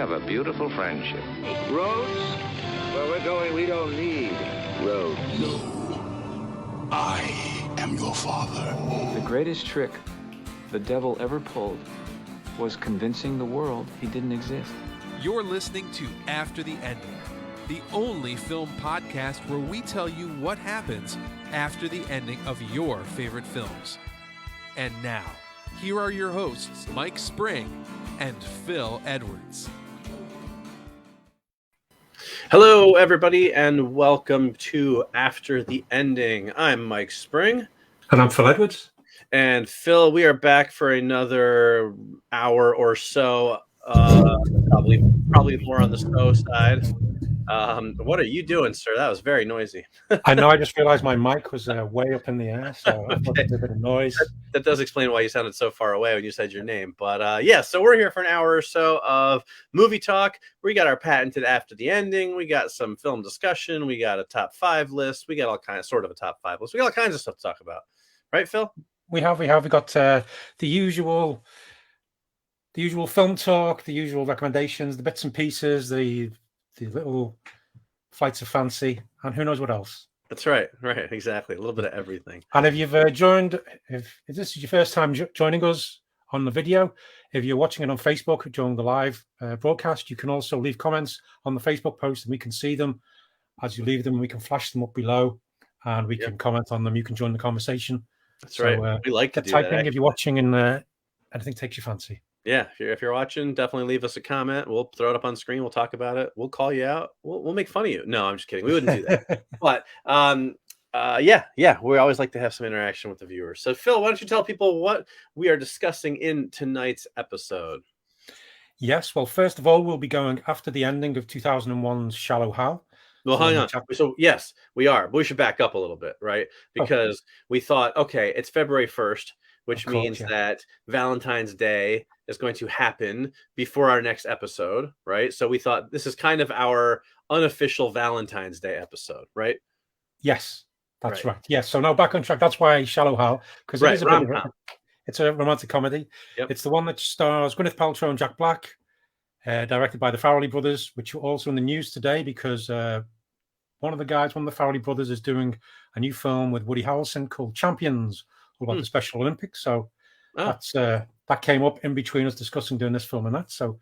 Have a beautiful friendship. Roads? Where we're going, we don't need roads. No. I am your father. The greatest trick the devil ever pulled was convincing the world he didn't exist. You're listening to After the Ending, the only film podcast where we tell you what happens after the ending of your favorite films. And now, here are your hosts, Mike Spring and Phil Edwards. Hello, everybody, and welcome to After the Ending. I'm Mike Spring. And I'm Phil Edwards. And Phil, we are back for another hour or so, probably more on the slow side. What are you doing, sir? That was very noisy. I know, I just realized my mic was way up in the air, so I thought it was a bit of noise. That does explain why you sounded so far away when you said your name. But yeah, so we're here for an hour or so of movie talk. We got our patented After the Ending. We got some film discussion. We got a top 5 list. We got all kinds, sort of a top 5 list. We got all kinds of stuff to talk about. Right, Phil? We got the usual film talk, the usual recommendations, the bits and pieces, the little flights of fancy, and who knows what else. That's right, exactly. A little bit of everything. And if you've if this is your first time joining us on the video, if you're watching it on Facebook during the live broadcast, you can also leave comments on the Facebook post, and we can see them as you leave them. We can flash them up below, and we can comment on them. You can join the conversation. That's right. We like to do that. If you're watching and anything takes your fancy. Yeah, if you're watching, definitely leave us a comment. We'll throw it up on screen. We'll talk about it. We'll call you out. We'll make fun of you. No, I'm just kidding. We wouldn't do that. But yeah, we always like to have some interaction with the viewers. So Phil, why don't you tell people what we are discussing in tonight's episode? Yes, well, first of all, we'll be going after the ending of 2001's Shallow Hal. Well, hang on. So yes, we are. But we should back up a little bit, right? Because we thought, okay, it's February 1st, which means that Valentine's Day is going to happen before our next episode, right? So we thought this is kind of our unofficial Valentine's Day episode, right? Yes, that's right. Yes, so now back on track. That's why Shallow Hal, because it is it's a romantic comedy. Yep. It's the one that stars Gwyneth Paltrow and Jack Black, directed by the Farrelly brothers, which are also in the news today because one of the Farrelly brothers is doing a new film with Woody Harrelson called Champions, about the Special Olympics. So that came up in between us discussing doing this film and that. So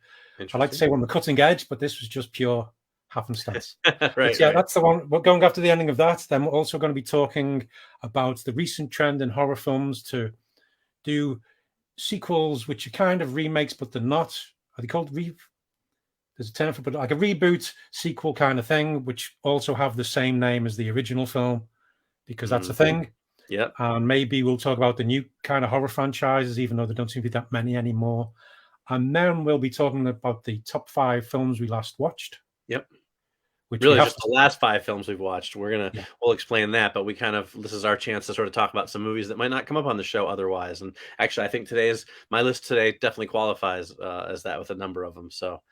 I like to say we're on the cutting edge, but this was just pure happenstance. That's the one. We're going after the ending of that. Then we're also going to be talking about the recent trend in horror films to do sequels, which are kind of remakes, but they're not. Are they called there's a term for, but like a reboot sequel kind of thing, which also have the same name as the original film, because that's a thing. Yeah. And maybe we'll talk about the new kind of horror franchises, even though there don't seem to be that many anymore. And then we'll be talking about the top 5 films we last watched. Yep. Which really just the last 5 films we've watched. We'll explain that, but this is our chance to sort of talk about some movies that might not come up on the show otherwise. And actually, I think my list today definitely qualifies as that with a number of them. So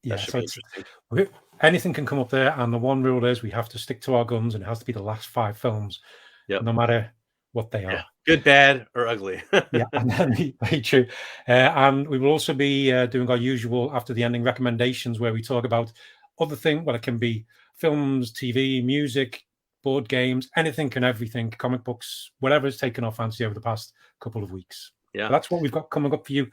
that should be interesting. Anything can come up there, and the one rule is we have to stick to our guns, and it has to be the last 5 films, no matter what they are. Good, bad, or ugly. And then very true. And we will also be doing our usual after the ending recommendations, where we talk about other things. Well, it can be films, TV, music, board games, anything and everything, comic books, whatever has taken our fancy over the past couple of weeks. Yeah, so that's what we've got coming up for you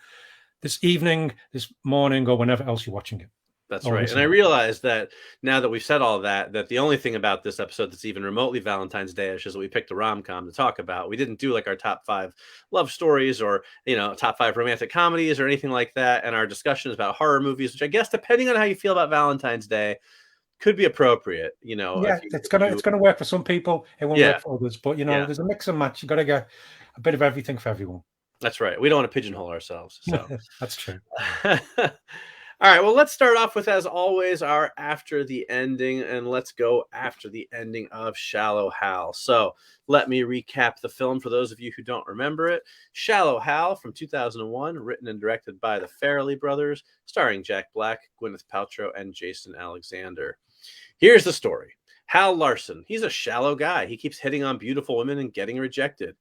this evening, this morning, or whenever else you're watching it. That's right. And I realized that now that we've said all that the only thing about this episode that's even remotely Valentine's Day-ish is that we picked a rom-com to talk about. We didn't do like our top 5 love stories or, top 5 romantic comedies or anything like that. And our discussion is about horror movies, which I guess, depending on how you feel about Valentine's Day, could be appropriate. It's gonna work for some people. It won't work for others. But there's a mix and match. You got to get a bit of everything for everyone. That's right. We don't want to pigeonhole ourselves. So that's true. All right, well, let's start off with, as always, our After the Ending, and let's go after the ending of Shallow Hal. So let me recap the film for those of you who don't remember it. Shallow Hal from 2001, written and directed by the Farrelly brothers, starring Jack Black, Gwyneth Paltrow, and Jason Alexander. Here's the story. Hal Larson, he's a shallow guy. He keeps hitting on beautiful women and getting rejected.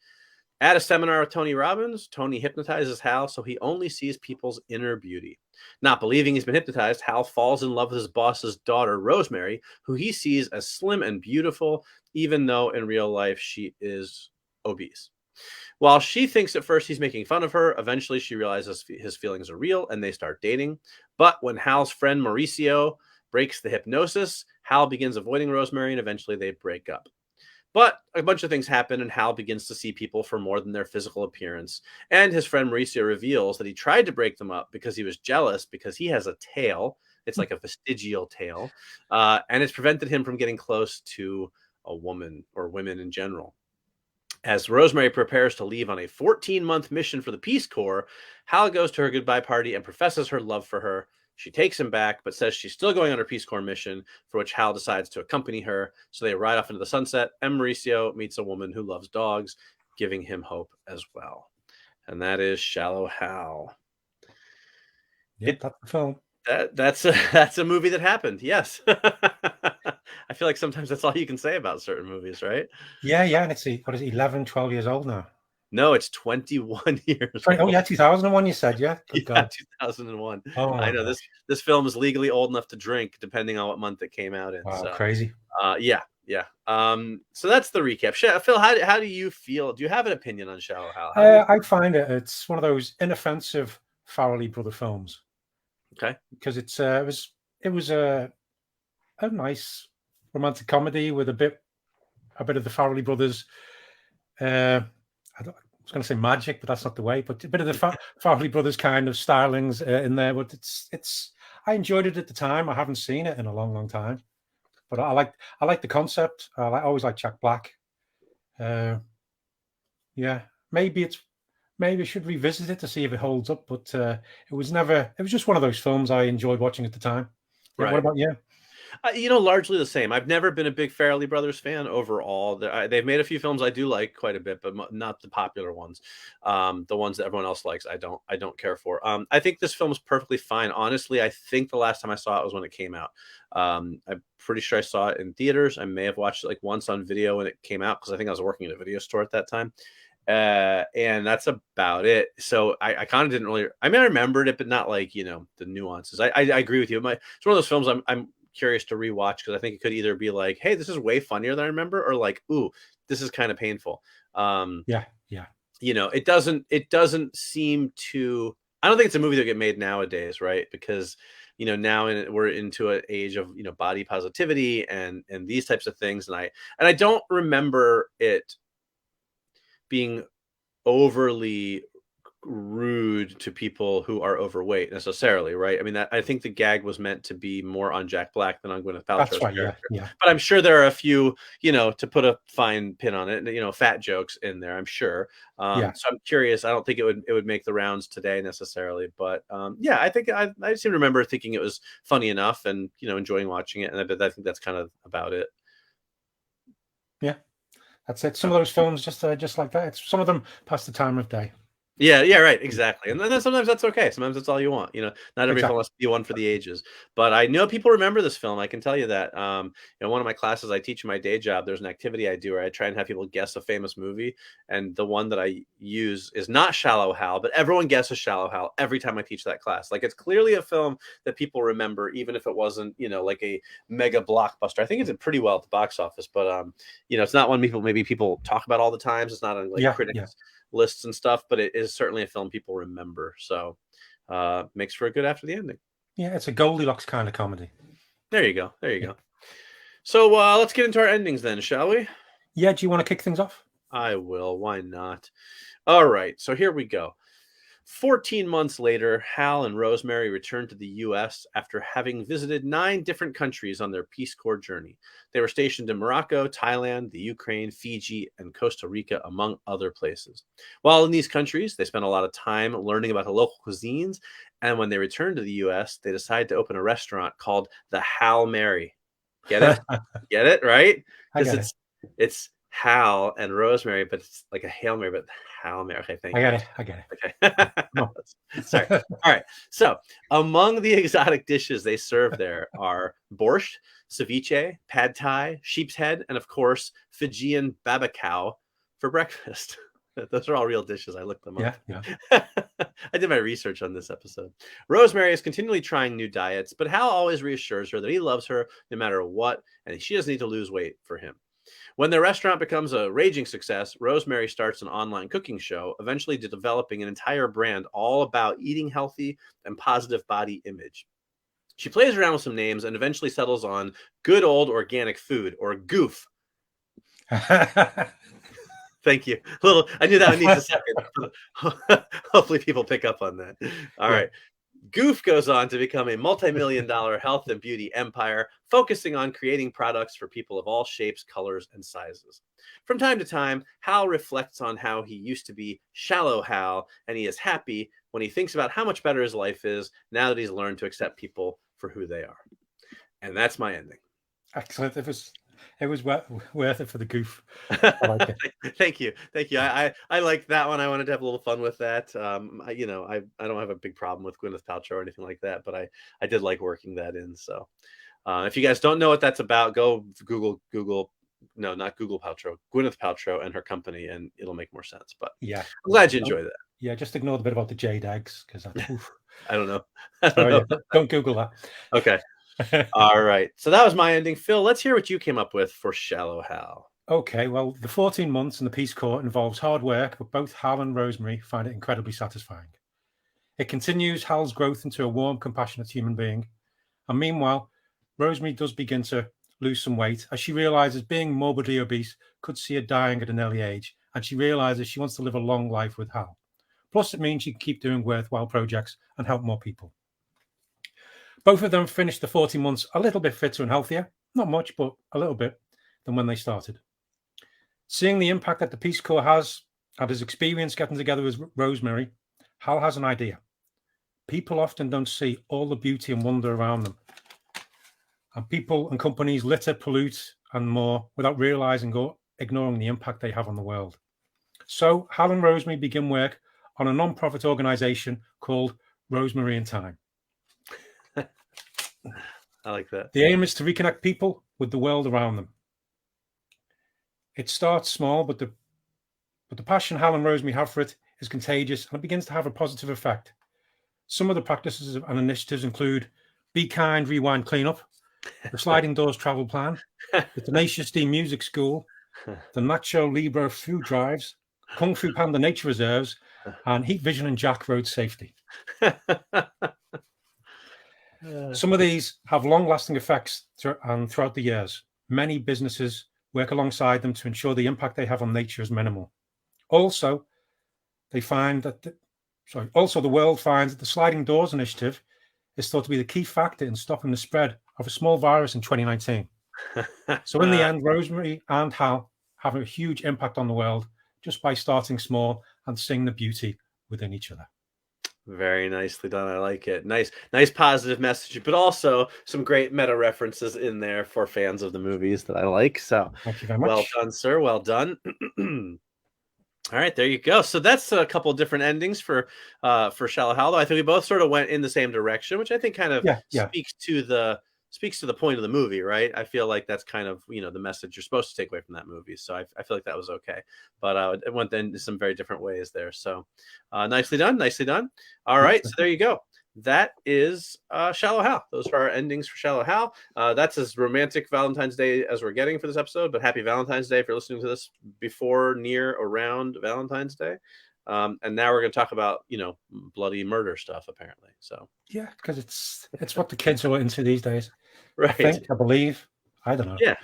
At a seminar with Tony Robbins, Tony hypnotizes Hal so he only sees people's inner beauty. Not believing he's been hypnotized, Hal falls in love with his boss's daughter, Rosemary, who he sees as slim and beautiful, even though in real life she is obese. While she thinks at first he's making fun of her, eventually she realizes his feelings are real and they start dating. But when Hal's friend Mauricio breaks the hypnosis, Hal begins avoiding Rosemary and eventually they break up. But a bunch of things happen, and Hal begins to see people for more than their physical appearance. And his friend Mauricio reveals that he tried to break them up because he was jealous because he has a tail. It's like a vestigial tail. And it's prevented him from getting close to a woman or women in general. As Rosemary prepares to leave on a 14-month mission for the Peace Corps, Hal goes to her goodbye party and professes her love for her. She takes him back, but says she's still going on her Peace Corps mission, for which Hal decides to accompany her. So they ride off into the sunset, and Mauricio meets a woman who loves dogs, giving him hope as well. And that is Shallow Hal. Yeah, that's the film. That's a movie that happened. Yes. I feel like sometimes that's all you can say about certain movies, right? Yeah. And it's, what is it, 11, 12 years old now? No, it's 21 years. Oh, yeah, 2001, you said, yeah? Good God. 2001. Oh, I know. This film is legally old enough to drink, depending on what month it came out in. Wow, so, crazy. Yeah. So that's the recap. Phil, how do you feel? Do you have an opinion on Shallow Hal? I find it's one of those inoffensive Farrelly brother films. Okay. Because it was a nice romantic comedy with a bit of the Farrelly brothers. I was going to say magic, but that's not the way. But a bit of the Farrelly brothers kind of stylings in there. But I enjoyed it at the time. I haven't seen it in a long, long time. But I like the concept. I always like Jack Black. Yeah, maybe I should revisit it to see if it holds up. But it was just one of those films I enjoyed watching at the time. Yeah, right. What about you? Largely the same. I've never been a big Farrelly Brothers fan overall. They've made a few films I do like quite a bit, but not the popular ones. The ones that everyone else likes, I don't care for. I think this film is perfectly fine. Honestly, I think the last time I saw it was when it came out. I'm pretty sure I saw it in theaters. I may have watched it like once on video when it came out because I think I was working at a video store at that time. And that's about it. So I kind of didn't really. I mean, I remembered it, but not like the nuances. I agree with you. It's one of those films I'm curious to rewatch because I think it could either be like, hey, this is way funnier than I remember, or like, ooh, this is kind of painful. Yeah. It doesn't seem to. I don't think it's a movie that get made nowadays, right? Because now we're into an age of body positivity and these types of things, and I don't remember it being overly rude to people who are overweight necessarily, right? I mean, I think the gag was meant to be more on Jack Black than on Gwyneth Paltrow's character. Yeah. But I'm sure there are a few, to put a fine pin on it, fat jokes in there, I'm sure. So I'm curious. I don't think it would make the rounds today necessarily, but I think I seem to remember thinking it was funny enough and enjoying watching it, and I think that's kind of about it. Yeah, that's it. Some of those films just like that. Some of them pass the time of day. Yeah, right, exactly. And then sometimes that's okay. Sometimes that's all you want. Not every film has to be one for the ages. But I know people remember this film. I can tell you that. One of my classes I teach in my day job, there's an activity I do where I try and have people guess a famous movie. And the one that I use is not Shallow Hal, but everyone guesses Shallow Hal every time I teach that class. Like, it's clearly a film that people remember, even if it wasn't, like a mega blockbuster. I think it did pretty well at the box office, but it's not one people talk about all the times. It's not on critics lists and stuff, but it is certainly a film people remember. So makes for a good after the ending. Yeah, it's a Goldilocks kind of comedy. There you go. So let's get into our endings then, shall we? Yeah, do you want to kick things off? I will. Why not? All right, so here we go. 14 months later, Hal and Rosemary returned to the U.S. after having visited 9 different countries on their Peace Corps journey. They were stationed in Morocco, Thailand, the Ukraine, Fiji, and Costa Rica, among other places. While in these countries, they spent a lot of time learning about the local cuisines, and when they returned to the U.S., they decided to open a restaurant called the Hal Mary. Get it? Get it, right? Because it's Hal and Rosemary, but it's like a Hail Mary, but Hal Mary. Okay, thank you. I get it. Okay. No. Sorry. All right. So among the exotic dishes they serve there are borscht, ceviche, pad thai, sheep's head, and of course, Fijian babakau for breakfast. Those are all real dishes. I looked them up. Yeah. I did my research on this episode. Rosemary is continually trying new diets, but Hal always reassures her that he loves her no matter what, and she doesn't need to lose weight for him. When the restaurant becomes a raging success, Rosemary starts an online cooking show, eventually developing an entire brand all about eating healthy and positive body image. She plays around with some names and eventually settles on Good Old Organic Food, or GOOF. Thank you. I knew that one needs a second. Hopefully people pick up on that. All right. GOOF goes on to become a multi-million-dollar health and beauty empire, focusing on creating products for people of all shapes, colors, and sizes. From time to time, Hal reflects on how he used to be Shallow Hal, and he is happy when he thinks about how much better his life is now that he's learned to accept people for who they are. And that's my ending. Excellent. It was worth it for the goof. I like it. Thank you. I like that one. I wanted to have a little fun with that. I don't have a big problem with Gwyneth Paltrow or anything like that, but I did like working that in. So if you guys don't know what that's about, go Google. No, not Google Paltrow. Gwyneth Paltrow and her company, and it'll make more sense. But yeah, I'm glad you enjoyed that. Yeah, just ignore the bit about the jade eggs because I don't know. Don't Google that. Okay. All right. So that was my ending. Phil, let's hear what you came up with for Shallow Hal. Okay. Well, the 14 months in the Peace Corps involves hard work, but both Hal and Rosemary find it incredibly satisfying. It continues Hal's growth into a warm, compassionate human being. And meanwhile, Rosemary does begin to lose some weight as she realizes being morbidly obese could see her dying at an early age. And she realizes she wants to live a long life with Hal. Plus, it means she can keep doing worthwhile projects and help more people. Both of them finished the 40 months a little bit fitter and healthier, not much, but a little bit, than when they started. Seeing the impact that the Peace Corps has and his experience getting together with Rosemary, Hal has an idea. People often don't see all the beauty and wonder around them. And people and companies litter, pollute, and more without realizing or ignoring the impact they have on the world. So Hal and Rosemary begin work on a non-profit organization called Rosemary in Time. I like that. The aim is to reconnect people with the world around them. It starts small, but the passion Hal and Rosemary have for it is contagious, and it begins to have a positive effect. Some of the practices and initiatives include Be Kind, Rewind, Clean Up, the Sliding Doors Travel Plan, the Tenacious D Music School, the Nacho Libre Food Drives, Kung Fu Panda Nature Reserves, and Heat Vision and Jack Road Safety. Some of these have long-lasting effects throughout the years. Many businesses work alongside them to ensure the impact they have on nature is minimal. Also, the world finds that the Sliding Doors Initiative is thought to be the key factor in stopping the spread of a small virus in 2019. So in the end, Rosemary and Hal have a huge impact on the world just by starting small and seeing the beauty within each other. Very nicely done. I like it. Nice positive message, but also some great meta references in there for fans of the movies that I like. So thank you very much. Well done, sir. Well done. All right, there you go. So that's a couple of different endings for Shallow Hal. I think we both sort of went in the same direction, which I think kind of speaks to the point of the movie, right? I feel like that's kind of, the message you're supposed to take away from that movie. So I feel like that was okay, but it went in some very different ways there. So nicely done. All right. So there you go. That is Shallow Hal. Those are our endings for Shallow Hal. That's as romantic Valentine's Day as we're getting for this episode, but happy Valentine's Day if you're listening to this before, near, around Valentine's Day. And now we're going to talk about, bloody murder stuff, apparently. So yeah, because it's what the kids are into these days. Right. I believe. I don't know. Yeah,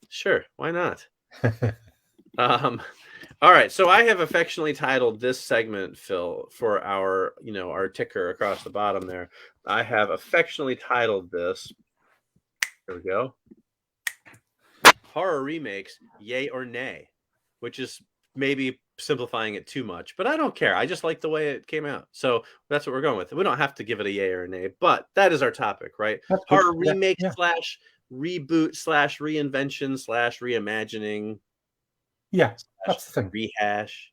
sure. Why not? All right. So I have affectionately titled this segment, Phil, for our ticker across the bottom there. I have affectionately titled this. There we go. Horror remakes, yay or nay, which is maybe simplifying it too much, but I don't care. I just like the way it came out. So that's what we're going with. We don't have to give it a yay or a nay, but that is our topic, right? Horror remake / reboot / reinvention / reimagining. Yeah, that's the thing. Rehash.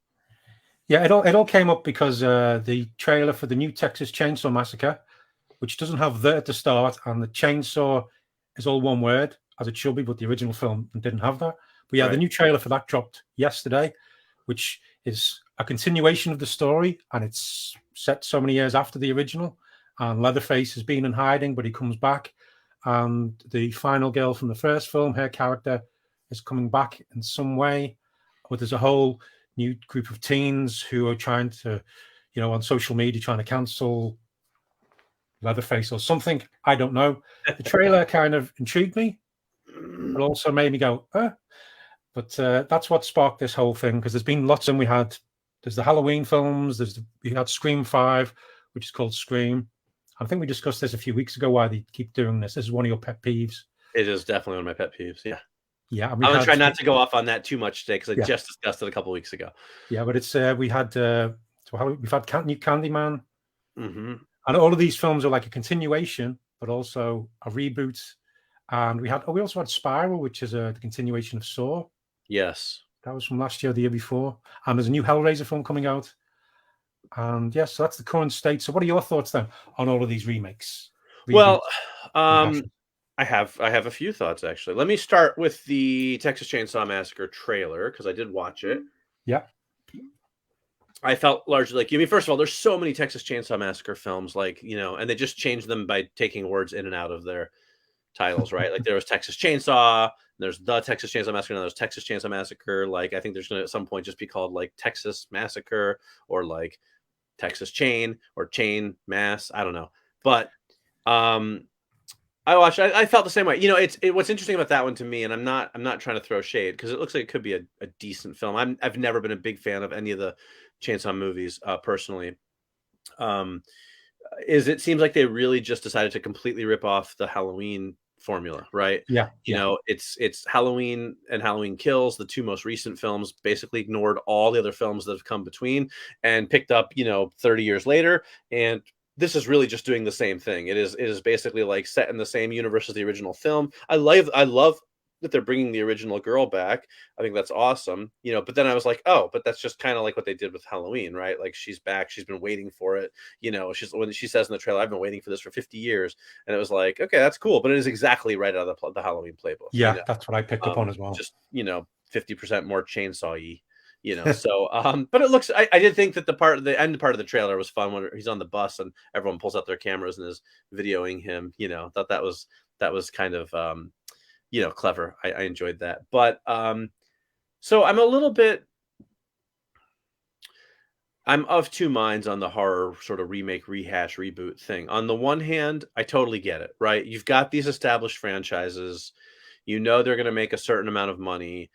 Yeah, it all came up because the trailer for the new Texas Chainsaw Massacre, which doesn't have the at the start, and the chainsaw is all one word, as it should be, but the original film didn't have that. But yeah, The new trailer for that dropped yesterday, which is a continuation of the story, and it's set so many years after the original. And Leatherface has been in hiding, but he comes back. And the final girl from the first film, her character is coming back in some way. But there's a whole new group of teens who are trying to, on social media, trying to cancel Leatherface or something. I don't know. The trailer kind of intrigued me, but also made me go, But that's what sparked this whole thing, because there's been lots, and there's the Halloween films, we had Scream 5, which is called Scream. I think we discussed this a few weeks ago, why they keep doing this. This is one of your pet peeves. It is definitely one of my pet peeves, yeah. Yeah, I'm going to try not to go off on that too much today, because I just discussed it a couple of weeks ago. Yeah, but it's we've had new Candyman, and all of these films are like a continuation, but also a reboot. And we also had Spiral, which is the continuation of Saw. Yes, that was from last year, the year before. And there's a new Hellraiser film coming out. And yes, so that's the current state. So what are your thoughts then on all of these remakes? Well, I have a few thoughts, actually. Let me start with the Texas Chainsaw Massacre trailer, because I did watch it. Yeah. I felt largely like you. I mean, first of all, there's so many Texas Chainsaw Massacre films, and they just changed them by taking words in and out of their titles, right? Like there was Texas Chainsaw, there's the Texas Chainsaw Massacre, and there's Texas Chainsaw Massacre. Like I think there's going to at some point just be called like Texas Massacre, or like Texas Chain, or Chain Mass. I don't know, but I watched. I felt the same way. What's interesting about that one to me, and I'm not trying to throw shade, because it looks like it could be a decent film. I've never been a big fan of any of the Chainsaw movies personally. It seems like they really just decided to completely rip off the Halloween formula, right? Yeah. It's Halloween and Halloween Kills, the two most recent films, basically ignored all the other films that have come between and picked up, 30 years later. And this is really just doing the same thing. It is basically like set in the same universe as the original film. I love that they're bringing the original girl back. I think that's awesome, but then I was like, oh, but that's just kind of like what they did with Halloween, right? Like she's back, she's been waiting for it. When she says in the trailer, I've been waiting for this for 50 years. And it was like, okay, that's cool. But it is exactly right out of the Halloween playbook. Yeah. That's what I picked up on as well. Just, 50% more chainsaw-y, so, but it looks, I did think that the end part of the trailer was fun when he's on the bus and everyone pulls out their cameras and is videoing him, thought that was kind of, clever. I enjoyed that. But so I'm of two minds on the horror sort of remake, rehash, reboot thing. On the one hand, I totally get it, right? You've got these established franchises. They're going to make a certain amount of money.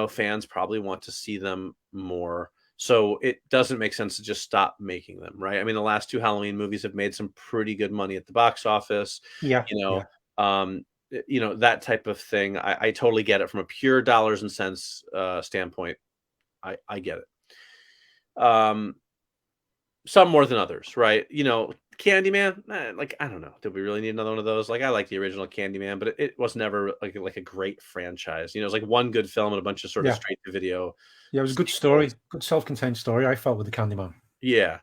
Fans probably want to see them more. So it doesn't make sense to just stop making them, right? I mean, the last two Halloween movies have made some pretty good money at the box office. Yeah. That type of thing. I totally get it from a pure dollars and cents standpoint. I get it. Some more than others, right? Candyman, I don't know. Did we really need another one of those? Like, I like the original Candyman, but it was never like a great franchise. It was like one good film and a bunch of sort of straight to video. Yeah, it was a good story, good self-contained story. I felt with the Candyman. Yeah.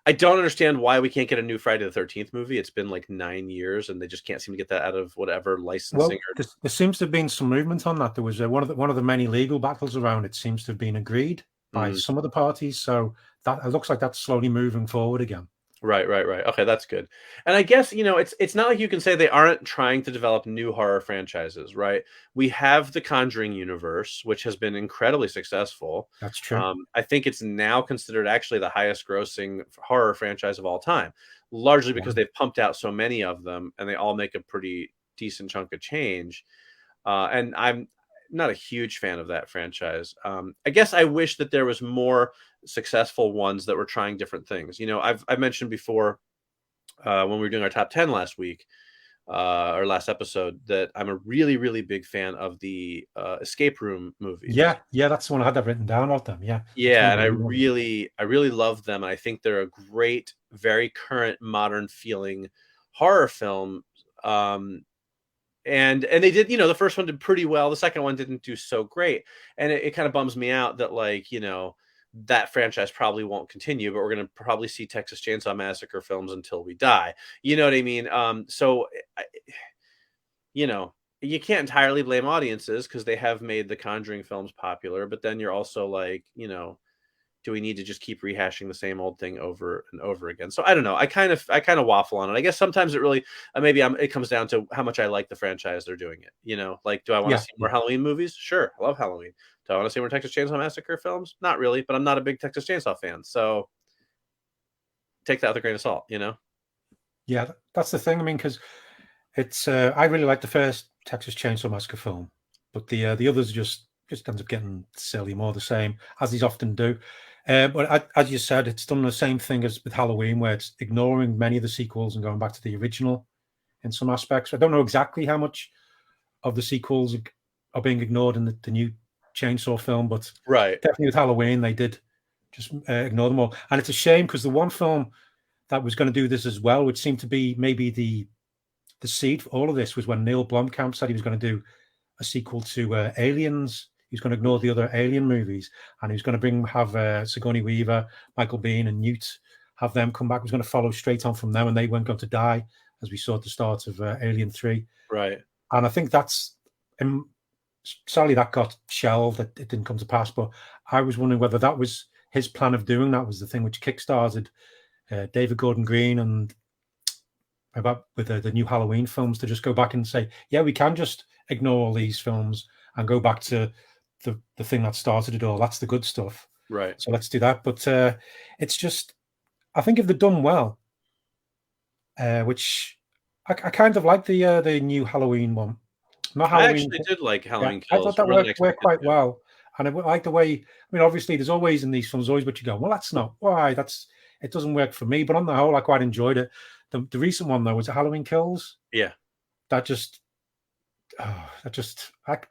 I don't understand why we can't get a new Friday the 13th movie. It's been like 9 years, and they just can't seem to get that out of whatever licensing. Well, there seems to have been some movement on that. There was one of the many legal battles around it seems to have been agreed by some of the parties. So that it looks like that's slowly moving forward again. Right. Okay, that's good. And I guess, it's not like you can say they aren't trying to develop new horror franchises, right? We have the Conjuring universe, which has been incredibly successful. That's true. I think it's now considered actually the highest grossing horror franchise of all time, largely because they've pumped out so many of them and they all make a pretty decent chunk of change. And I'm not a huge fan of that franchise. I guess I wish that there was more successful ones that were trying different things. I've mentioned before when we were doing our top 10 last week, or last episode, that I'm a really, really big fan of the escape room movies. Yeah, that's the one I had that written down of them. Yeah, and I really love them. And I think they're a great, very current, modern feeling horror film. And they did, the first one did pretty well. The second one didn't do so great. And it kind of bums me out that that franchise probably won't continue, but we're going to probably see Texas Chainsaw Massacre films until we die. You know what I mean? So, you can't entirely blame audiences because they have made the Conjuring films popular, but then you're also like, do we need to just keep rehashing the same old thing over and over again? So I don't know. I kind of waffle on it. I guess sometimes it really it comes down to how much I like the franchise they're doing it. You know, like, do I want to see more Halloween movies? Sure, I love Halloween. Do I want to see more Texas Chainsaw Massacre films? Not really, but I'm not a big Texas Chainsaw fan, so take that with a grain of salt. You know? Yeah, that's the thing. I mean, because it's I really like the first Texas Chainsaw Massacre film, but the others just ends up getting silly, more the same, as these often do. But as you said, it's done the same thing as with Halloween, where it's ignoring many of the sequels and going back to the original in some aspects. I don't know exactly how much of the sequels are being ignored in the new Chainsaw film, but definitely with Halloween, they did just ignore them all. And it's a shame, because the one film that was going to do this as well, which seemed to be maybe the seed for all of this, was when Neil Blomkamp said he was going to do a sequel to Aliens. He was going to ignore the other Alien movies, and he was going to have Sigourney Weaver, Michael Biehn, and Newt, have them come back. He was going to follow straight on from them, and they weren't going to die, as we saw at the start of Alien 3. Right. And I think that's sadly that got shelved. It didn't come to pass. But I was wondering whether that was his plan of doing that, was the thing which kickstarted David Gordon Green and with the new Halloween films, to just go back and say, yeah, we can just ignore all these films and go back to the thing that started it all. That's the good stuff. Right. So let's do that. But it's just, I think if they're done well, which I kind of like the new Halloween one. Not Halloween. I actually did like Halloween Kills. I thought that worked quite well. And I like the way, I mean, obviously there's always in these films, what you go, well, that's not why, it doesn't work for me. But on the whole, I quite enjoyed it. The recent one, though, was Halloween Kills. Yeah. That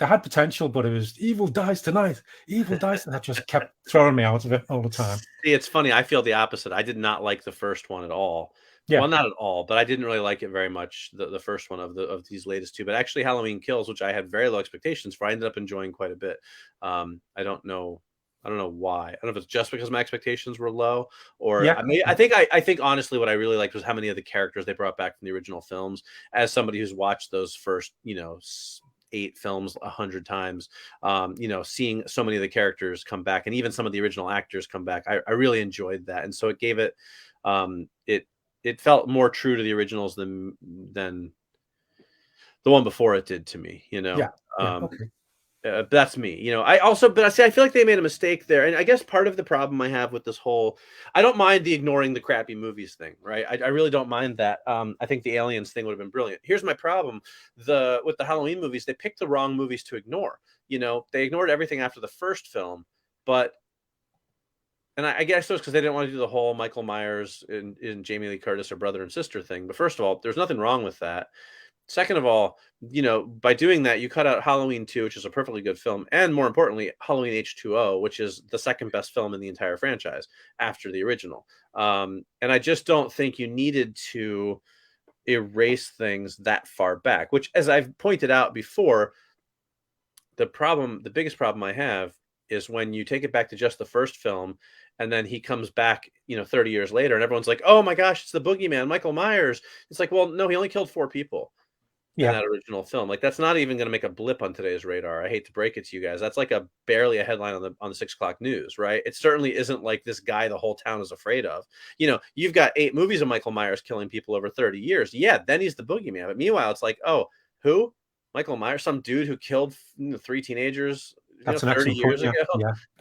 had potential, but it was evil dies tonight. Evil dies. That just kept throwing me out of it all the time. See, it's funny. I feel the opposite. I did not like the first one at all. Yeah. Well, not at all, but I didn't really like it very much. The first one of these latest two, but actually Halloween Kills, which I had very low expectations for, I ended up enjoying quite a bit. I don't know why. I don't know if it's just because my expectations were low, or I think honestly, what I really liked was how many of the characters they brought back from the original films. As somebody who's watched those first, 8 films 100 times, seeing so many of the characters come back, and even some of the original actors come back, I really enjoyed that, and so it gave it, it felt more true to the originals than the one before it did to me. Okay. That's me. I feel like they made a mistake there. And I guess part of the problem I have with this whole, I don't mind the ignoring the crappy movies thing, right? I really don't mind that. I think the Aliens thing would have been brilliant. Here's my problem. With the Halloween movies, they picked the wrong movies to ignore. They ignored everything after the first film, and I guess it was because they didn't want to do the whole Michael Myers and Jamie Lee Curtis are brother and sister thing. But first of all, there's nothing wrong with that. Second of all, by doing that, you cut out Halloween 2, which is a perfectly good film, and more importantly, Halloween H2O, which is the second best film in the entire franchise after the original. And I just don't think you needed to erase things that far back, which, as I've pointed out before, the biggest problem I have is when you take it back to just the first film, and then he comes back, 30 years later, and everyone's like, oh my gosh, it's the boogeyman, Michael Myers. It's like, well, no, he only killed 4 people. In that original film. Like, that's not even going to make a blip on today's radar. I hate to break it to you guys. That's like barely a headline on the 6 o'clock news, right? It certainly isn't like this guy the whole town is afraid of. You've got 8 movies of Michael Myers killing people over 30 years. Yeah, then he's the boogeyman. But meanwhile, it's like, oh, who? Michael Myers, some dude who killed 3 teenagers 30 years ago.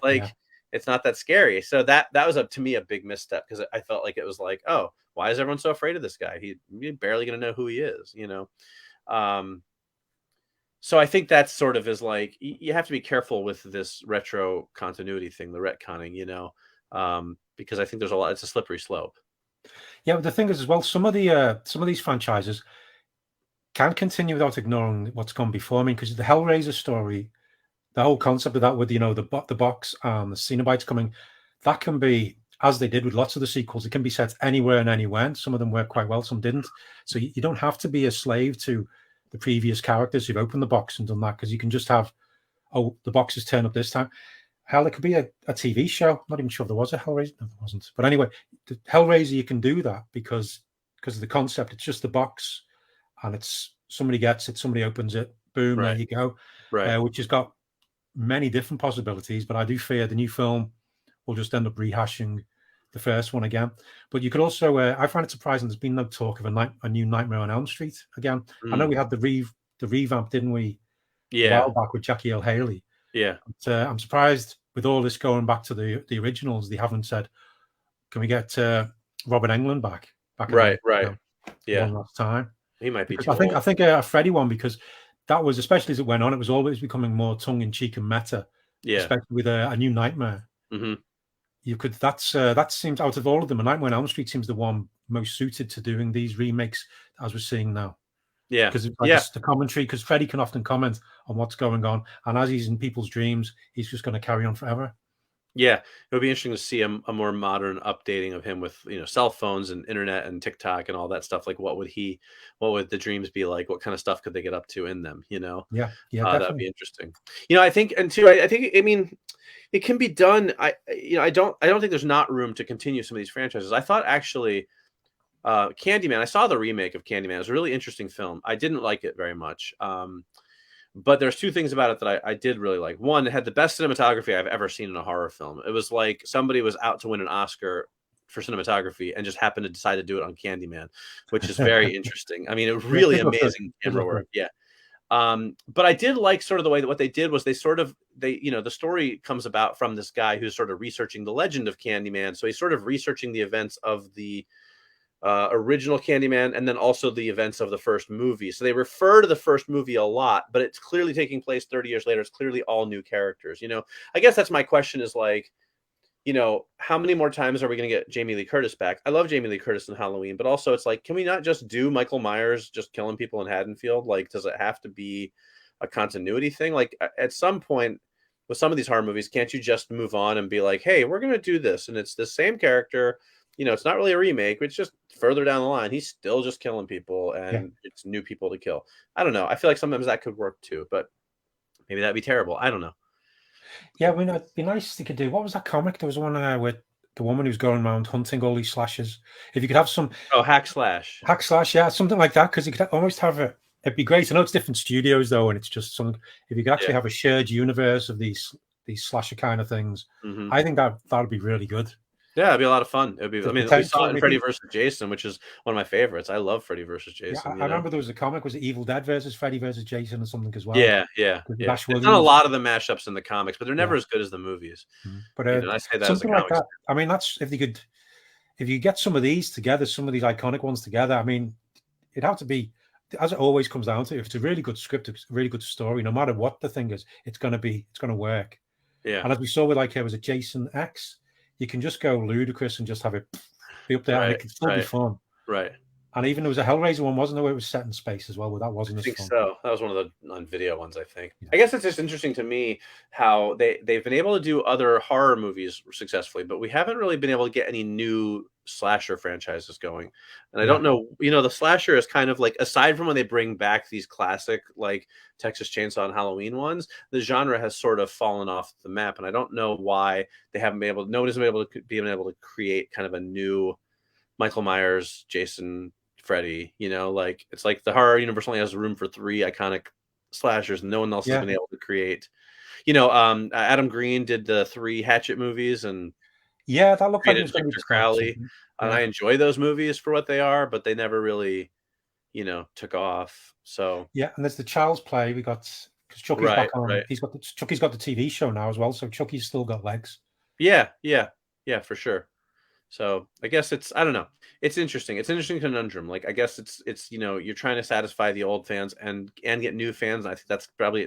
Yeah. It's not that scary. So that was to me a big misstep, because I felt like it was like, oh, why is everyone so afraid of this guy? You're barely going to know who he is, So I think that sort of is like, you have to be careful with this retro continuity thing, the retconning, because I think there's it's a slippery slope. Yeah, but the thing is as well, some of these franchises can continue without ignoring what's gone before. I mean, because the Hellraiser story, the whole concept of that with, the box and the Cenobites coming, that can be, as they did with lots of the sequels, it can be set anywhere and anywhere. And some of them work quite well, some didn't. So you don't have to be a slave to the previous characters who've opened the box and done that, because you can just have, oh, the box is turned up this time. Hell, it could be a TV show. I'm not even sure if there was a Hellraiser. No, there wasn't. But anyway, the Hellraiser, you can do that because of the concept. It's just the box, and it's somebody gets it, somebody opens it, boom, right. There you go. Right. Which has got many different possibilities, but I do fear the new film will just end up rehashing the first one again. But you could also, I find it surprising there's been no talk of a new Nightmare on Elm Street again. I know we had the revamp, didn't we? Yeah. A while back with Jackie Earle Haley. Yeah. But, I'm surprised with all this going back to the originals, they haven't said, can we get Robert Englund back? Right. One last time. He might be. I think a Freddy one, because that was, especially as it went on, it was always becoming more tongue in cheek and meta. Yeah. Especially with a new Nightmare. Mm-hmm. You could. That seems, out of all of them, A Nightmare on Elm Street seems the one most suited to doing these remakes, as we're seeing now. Yeah, because the commentary. Because Freddy can often comment on what's going on, and as he's in people's dreams, he's just going to carry on forever. Yeah, it would be interesting to see a more modern updating of him with cell phones and internet and TikTok and all that stuff. Like, what would the dreams be like? What kind of stuff could they get up to in them? Yeah, that'd be interesting. I think, and too, I think, I mean, it can be done. I don't think there's not room to continue some of these franchises. I thought actually, Candyman. I saw the remake of Candyman. It was a really interesting film. I didn't like it very much. But there's two things about it that I did really like. One, it had the best cinematography I've ever seen in a horror film. It was like somebody was out to win an Oscar for cinematography and just happened to decide to do it on Candyman, which is very interesting. I mean, it was really amazing camera work. Yeah. But I did like sort of the way that what they did was the story comes about from this guy who's sort of researching the legend of Candyman. So he's sort of researching the events of the original Candyman and then also the events of the first movie. So they refer to the first movie a lot, but it's clearly taking place 30 years later. It's clearly all new characters. I guess that's my question is like, how many more times are we going to get Jamie Lee Curtis back? I love Jamie Lee Curtis in Halloween, but also it's like, can we not just do Michael Myers just killing people in Haddonfield? Like, does it have to be a continuity thing? Like, at some point with some of these horror movies, can't you just move on and be like, hey, we're going to do this, and it's the same character. It's not really a remake. It's just further down the line. He's still just killing people, and it's new people to kill. I don't know. I feel like sometimes that could work too, but maybe that'd be terrible. I don't know. Yeah, I mean, it'd be nice if they could do. What was that comic? There was one with the woman who's going around hunting all these slashers. If you could have some... Oh, Hack Slash. Hack Slash, yeah, something like that, because you could almost have it. It'd be great. I know it's different studios, though, and it's just something... If you could actually have a shared universe of these slasher kind of things, I think that would be really good. Yeah, it'd be a lot of fun. It'd be. I mean, we saw it in Freddy versus Jason, which is one of my favorites. I love Freddy versus Jason. Yeah, I remember there was a comic. Was it Evil Dead versus Freddy versus Jason or something as well? Yeah. There's done a lot of the mashups in the comics, but they're never as good as the movies. But I say that something like that. I mean, that's if you get some of these together, some of these iconic ones together. I mean, it'd have to be, as it always comes down to, if it's a really good script, a really good story, no matter what the thing is, it's going to work. Yeah. And as we saw with was it Jason X? You can just go ludicrous and just have it be up there, and it can still be fun. Right. And even there was a Hellraiser one, wasn't there, where it was set in space as well, but that wasn't as fun. I think so. That was one of the on-video ones, I think. Yeah. I guess it's just interesting to me how they've been able to do other horror movies successfully, but we haven't really been able to get any new slasher franchises going. And I don't know, the slasher is kind of like, aside from when they bring back these classic, like Texas Chainsaw and Halloween ones, the genre has sort of fallen off the map. And I don't know why nobody's been able to create kind of a new Michael Myers, Jason, Freddy, it's like the horror universe only has room for 3 iconic slashers. No one else has been able to create. Adam Green did the 3 Hatchet movies, and that looked like Victor Crowley, and I enjoy those movies for what they are, but they never really, took off. So and there's the Child's Play. We got, because Chucky's back on. Right. Chucky's got the TV show now as well, so Chucky's still got legs. Yeah, for sure. So I guess I don't know. It's interesting. It's an interesting conundrum. Like, I guess it's you're trying to satisfy the old fans and get new fans. And I think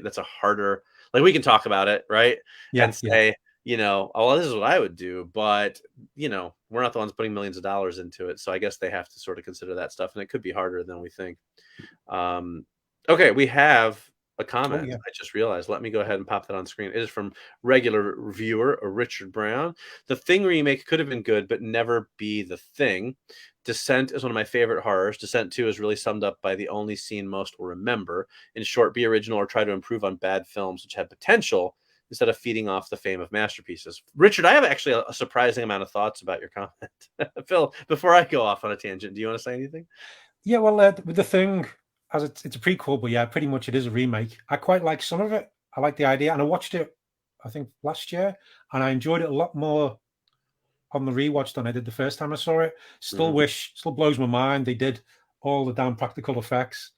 that's a harder, like, we can talk about it, right? Yeah. And say, oh, this is what I would do, but we're not the ones putting millions of dollars into it. So I guess they have to sort of consider that stuff, and it could be harder than we think. Okay, we have a comment. I just realized. Let me go ahead and pop that on screen. It is from regular viewer Richard Brown. The Thing remake could have been good, but never be The Thing. Descent is one of my favorite horrors. Descent 2 is really summed up by the only scene most will remember. In short, be original or try to improve on bad films which had potential instead of feeding off the fame of masterpieces. Richard, I have actually a surprising amount of thoughts about your comment. Phil, before I go off on a tangent, do you want to say anything? Yeah, well, with The Thing, as it's a prequel, but pretty much it is a remake. I quite like some of it. I like the idea, and I watched it, I think, last year, and I enjoyed it a lot more on the rewatch than I did the first time I saw it. Still blows my mind. They did all the damn practical effects,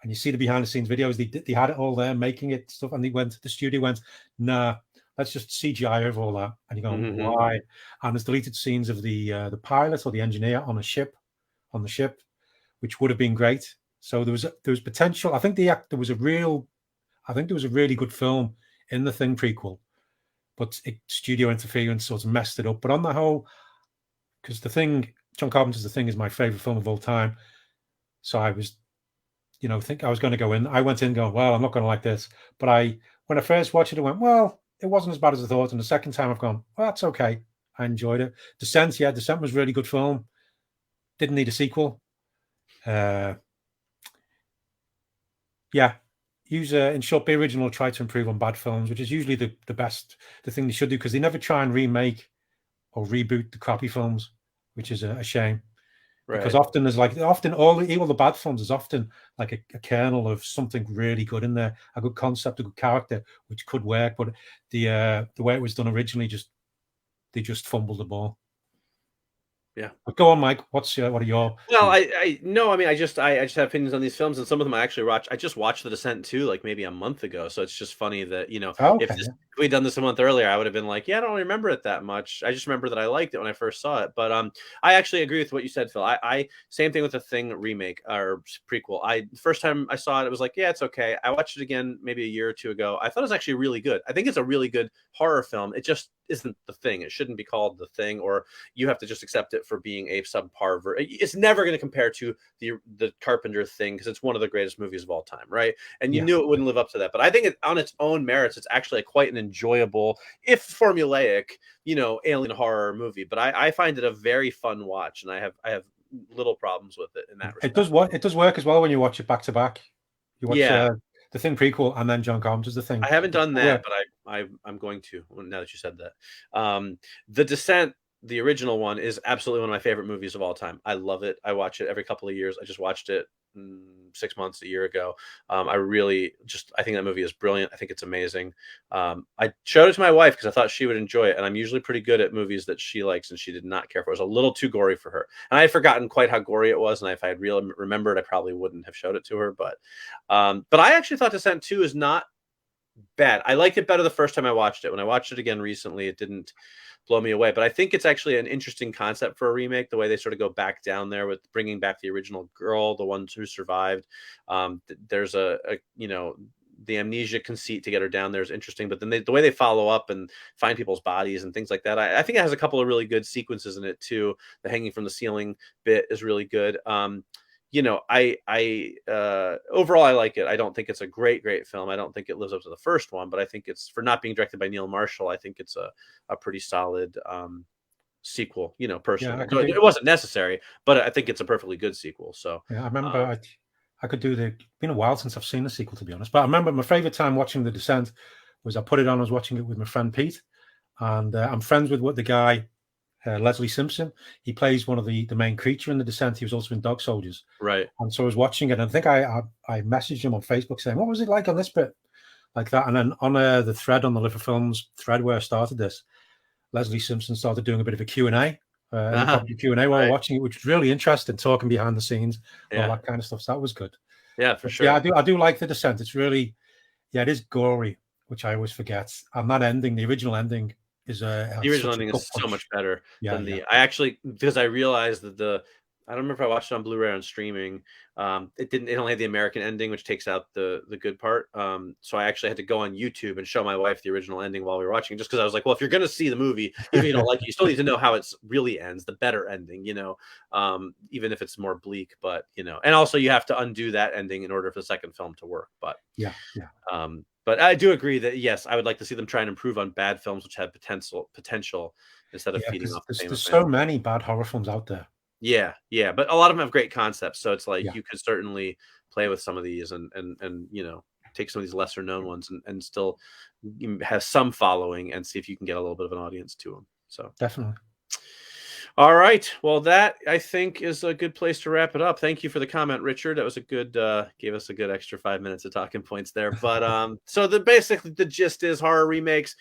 and you see the behind the scenes videos. They had it all there, making it stuff, and the studio went, nah, let's just CGI over all that. And you're going, why? And there's deleted scenes of the pilot or the engineer on the ship, which would have been great. So there was potential. I think there was a really good film in the Thing prequel, but studio interference sort of messed it up. But on the whole, because John Carpenter's The Thing is my favorite film of all time. So I was, think I was going to go in. I went in going, well, I'm not going to like this. But when I first watched it, I went, well, it wasn't as bad as I thought. And the second time I've gone, well, that's okay. I enjoyed it. Descent was a really good film. Didn't need a sequel. In short, be original, try to improve on bad films, which is usually the thing they should do, because they never try and remake or reboot the crappy films, which is a shame. Right. Because often all the bad films is often like a kernel of something really good in there, a good concept, a good character, which could work. But the way it was done originally, they just fumbled the ball. Yeah, but go on, Mike. What are your? Well, I just have opinions on these films, and some of them I actually watched. I just watched The Descent too, like maybe a month ago. So it's just funny that if we'd done this a month earlier, I would have been like, yeah, I don't remember it that much. I just remember that I liked it when I first saw it. But I actually agree with what you said, Phil. I same thing with The Thing remake or prequel. The first time I saw it, it was like, yeah, it's okay. I watched it again maybe a year or two ago. I thought it was actually really good. I think it's a really good horror film. It just isn't The Thing. It shouldn't be called The Thing, or you have to just accept it for being a subpar. It's never going to compare to the Carpenter Thing, because it's one of the greatest movies of all time, right? And you knew it wouldn't live up to that. But I think on its own merits, it's actually quite an enjoyable, if formulaic, alien horror movie. But I find it a very fun watch, and I have little problems with it in that respect. It does work as well when you watch it back to back. You watch The Thing prequel and then John Carpenter's The Thing. I haven't done that, but I'm going to, now that you said that. The Descent, the original one, is absolutely one of my favorite movies of all time. I love it. I watch it every couple of years. I just watched it 6 months, a year ago. I think that movie is brilliant. I think it's amazing. I showed it to my wife because I thought she would enjoy it, and I'm usually pretty good at movies that she likes, and she did not care for it. It was a little too gory for her, and I had forgotten quite how gory it was, and if I had really remembered, I probably wouldn't have showed it to her. But I actually thought Descent 2 is not bad. I liked it better the first time I watched it. When I watched it again recently, it didn't blow me away, but I think it's actually an interesting concept for a remake, the way they sort of go back down there with bringing back the original girl, the ones who survived. There's the amnesia conceit to get her down there is interesting, but then the way they follow up and find people's bodies and things like that, I think it has a couple of really good sequences in it too. The hanging from the ceiling bit is really good. Overall, I like it. I don't think it's a great film. I don't think it lives up to the first one, but I think it's, for not being directed by Neil Marshall, I think it's a pretty solid sequel, personally. Yeah, it wasn't necessary, but I think it's a perfectly good sequel. So yeah, I remember I could do it's been a while since I've seen the sequel, to be honest, but I remember my favorite time watching The Descent was I put it on, I was watching it with my friend Pete, and I'm friends with the guy, Leslie Simpson. He plays one of the main creature in The Descent. He was also in Dog Soldiers. Right. And so I was watching it, and I think I messaged him on Facebook saying, what was it like on this bit? Like that. And then on the thread, on the Live for Films thread where I started this, Leslie Simpson started doing a bit of a Q&A. Q&A while watching it, which was really interesting, talking behind the scenes, all that kind of stuff. So that was good. Yeah, for sure. Yeah, I do like The Descent. It's really, it is gory, which I always forget. And that ending, the original ending, the original ending is so much better than I actually, because I realized that I don't remember if I watched it on Blu-ray or on streaming. It only had the American ending, which takes out the good part. So I actually had to go on YouTube and show my wife the original ending while we were watching, just because I was like, well, if you're going to see the movie, even if you don't like it, you still need to know how it really ends, the better ending, even if it's more bleak, but, and also you have to undo that ending in order for the second film to work. But but I do agree that, yes, I would like to see them try and improve on bad films which have potential instead of feeding off the same. There's so many bad horror films out there. Yeah, but a lot of them have great concepts. So it's like you could certainly play with some of these and take some of these lesser known ones and still have some following and see if you can get a little bit of an audience to them. So definitely. All right. Well, that I think is a good place to wrap it up. Thank you for the comment, Richard. That was a good, gave us a good extra 5 minutes of talking points there. But so basically the gist is horror remakes,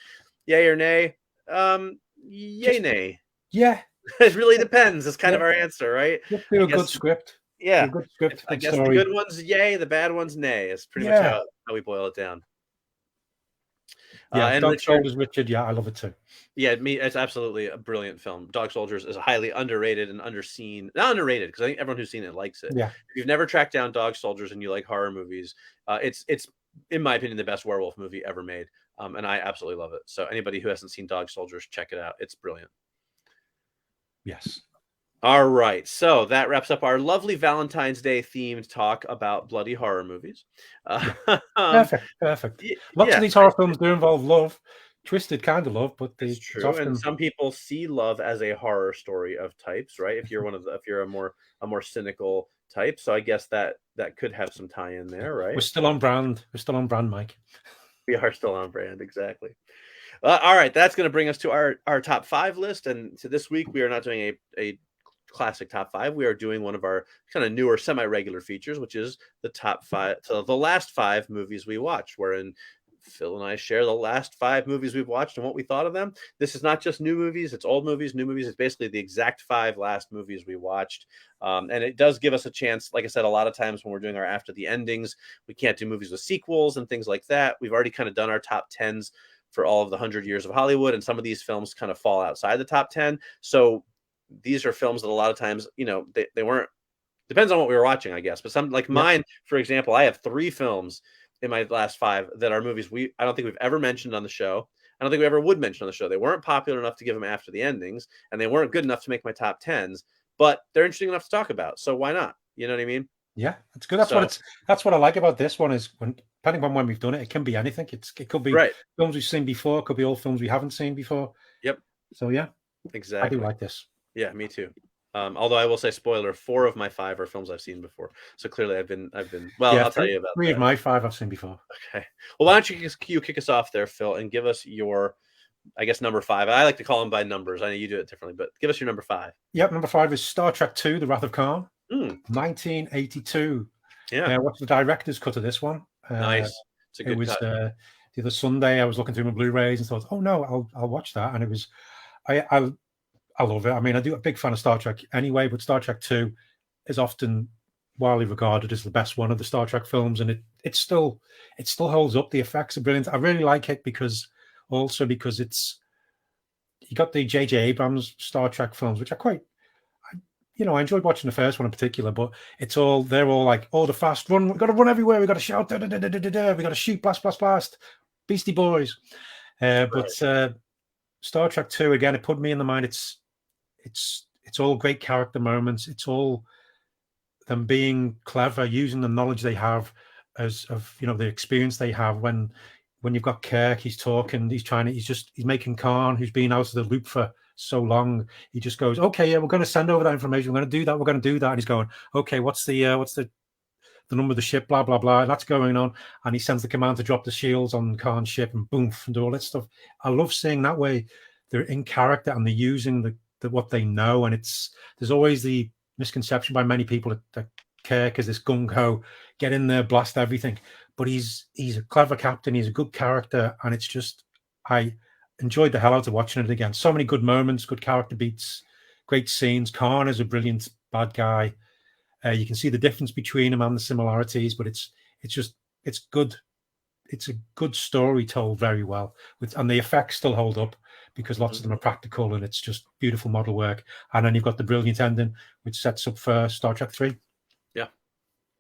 yay or nay? Yay, nay. Yeah. It really depends. It's kind of our answer, right? Just do a good script. Yeah. A good script. I guess the good one's yay, the bad one's nay. It's pretty much how we boil it down. Yeah, and Dog Soldiers, Richard. Yeah, I love it too. Yeah, it's absolutely a brilliant film. Dog Soldiers is a highly underrated and underseen. Not underrated, because I think everyone who's seen it likes it. Yeah. If you've never tracked down Dog Soldiers and you like horror movies, it's in my opinion the best werewolf movie ever made. And I absolutely love it. So anybody who hasn't seen Dog Soldiers, check it out. It's brilliant. Yes. All right, so that wraps up our lovely Valentine's Day themed talk about bloody horror movies. Perfect. Lots of these horror films do involve love, twisted kind of love, but it's true. Often... And some people see love as a horror story of types, right? If you're if you're a more cynical type, so I guess that could have some tie in there, right? We're still on brand. Mike. We are still on brand, exactly. All right, that's going to bring us to our top 5 list, and to this week we are not doing a classic top 5. We are doing one of our kind of newer semi-regular features, which is the top 5, so the last 5 movies we watched, wherein Phil and I share the last 5 movies we've watched and what we thought of them. This is not just new movies, it's old movies, new movies. It's basically the exact 5 last movies we watched. And it does give us a chance. Like I said, a lot of times when we're doing our after the endings, we can't do movies with sequels and things like that. We've already kind of done our top 10s for all of the 100 years of Hollywood, and some of these films kind of fall outside the top 10. So these are films that a lot of times, they weren't, depends on what we were watching, I guess. But some, like mine, for example, I have 3 films in my last 5 that are movies I don't think we've ever mentioned on the show. I don't think we ever would mention on the show. They weren't popular enough to give them after the endings, and they weren't good enough to make my top 10s, but they're interesting enough to talk about. So why not? You know what I mean? Yeah, that's good. That's what I like about this one is depending on when we've done it, it can be anything. It could be films we've seen before, it could be all films we haven't seen before. Yep. So yeah, exactly. I do like this. Yeah, me too. Although I will say, spoiler, 4 of my 5 are films I've seen before. So clearly I've been. Well, yeah, I'll tell you about 3 of my 5 I've seen before. Okay. Well, why don't you kick us off there, Phil, and give us your, I guess, number 5. I like to call them by numbers. I know you do it differently, but give us your number 5. Yep, number 5 is Star Trek II: The Wrath of Khan, 1982. Yeah. What's the director's cut of this one? Nice. It's a good cut. The other Sunday I was looking through my Blu-rays and thought, oh no, I'll watch that, and it was, I love it. I mean, I'm a big fan of Star Trek anyway, but Star Trek 2 is often widely regarded as the best one of the Star Trek films, and it still holds up. The effects are brilliant. I really like it because it's, you got the J.J. Abrams Star Trek films, which I enjoyed watching the first one in particular, but they're all like, the fast run, we've got to run everywhere, we've got to shout, we've got to shoot, blast, blast, blast, Beastie Boys. But Star Trek 2, again, it put me in the mind, it's all great character moments. It's all them being clever, using the knowledge they have the experience they have. When you've got Kirk, he's talking, he's making Khan, who's been out of the loop for so long, he just goes, okay, yeah, we're going to send over that information, we're going to do that, and he's going, okay, what's the number of the ship, blah blah blah, that's going on, and he sends the command to drop the shields on Khan's ship, and boom, and do all that stuff. I love seeing that way they're in character and they're using what they know, and there's always the misconception by many people that Kirk is this gung-ho, get in there, blast everything, but he's a clever captain, he's a good character, and it's just, I enjoyed the hell out of watching it again. So many good moments, good character beats, great scenes. Khan is a brilliant bad guy. You can see the difference between them and the similarities, but it's good. It's a good story told very well, and the effects still hold up because lots of them are practical, and it's just beautiful model work. And then you've got the brilliant ending, which sets up for Star Trek 3. Yeah,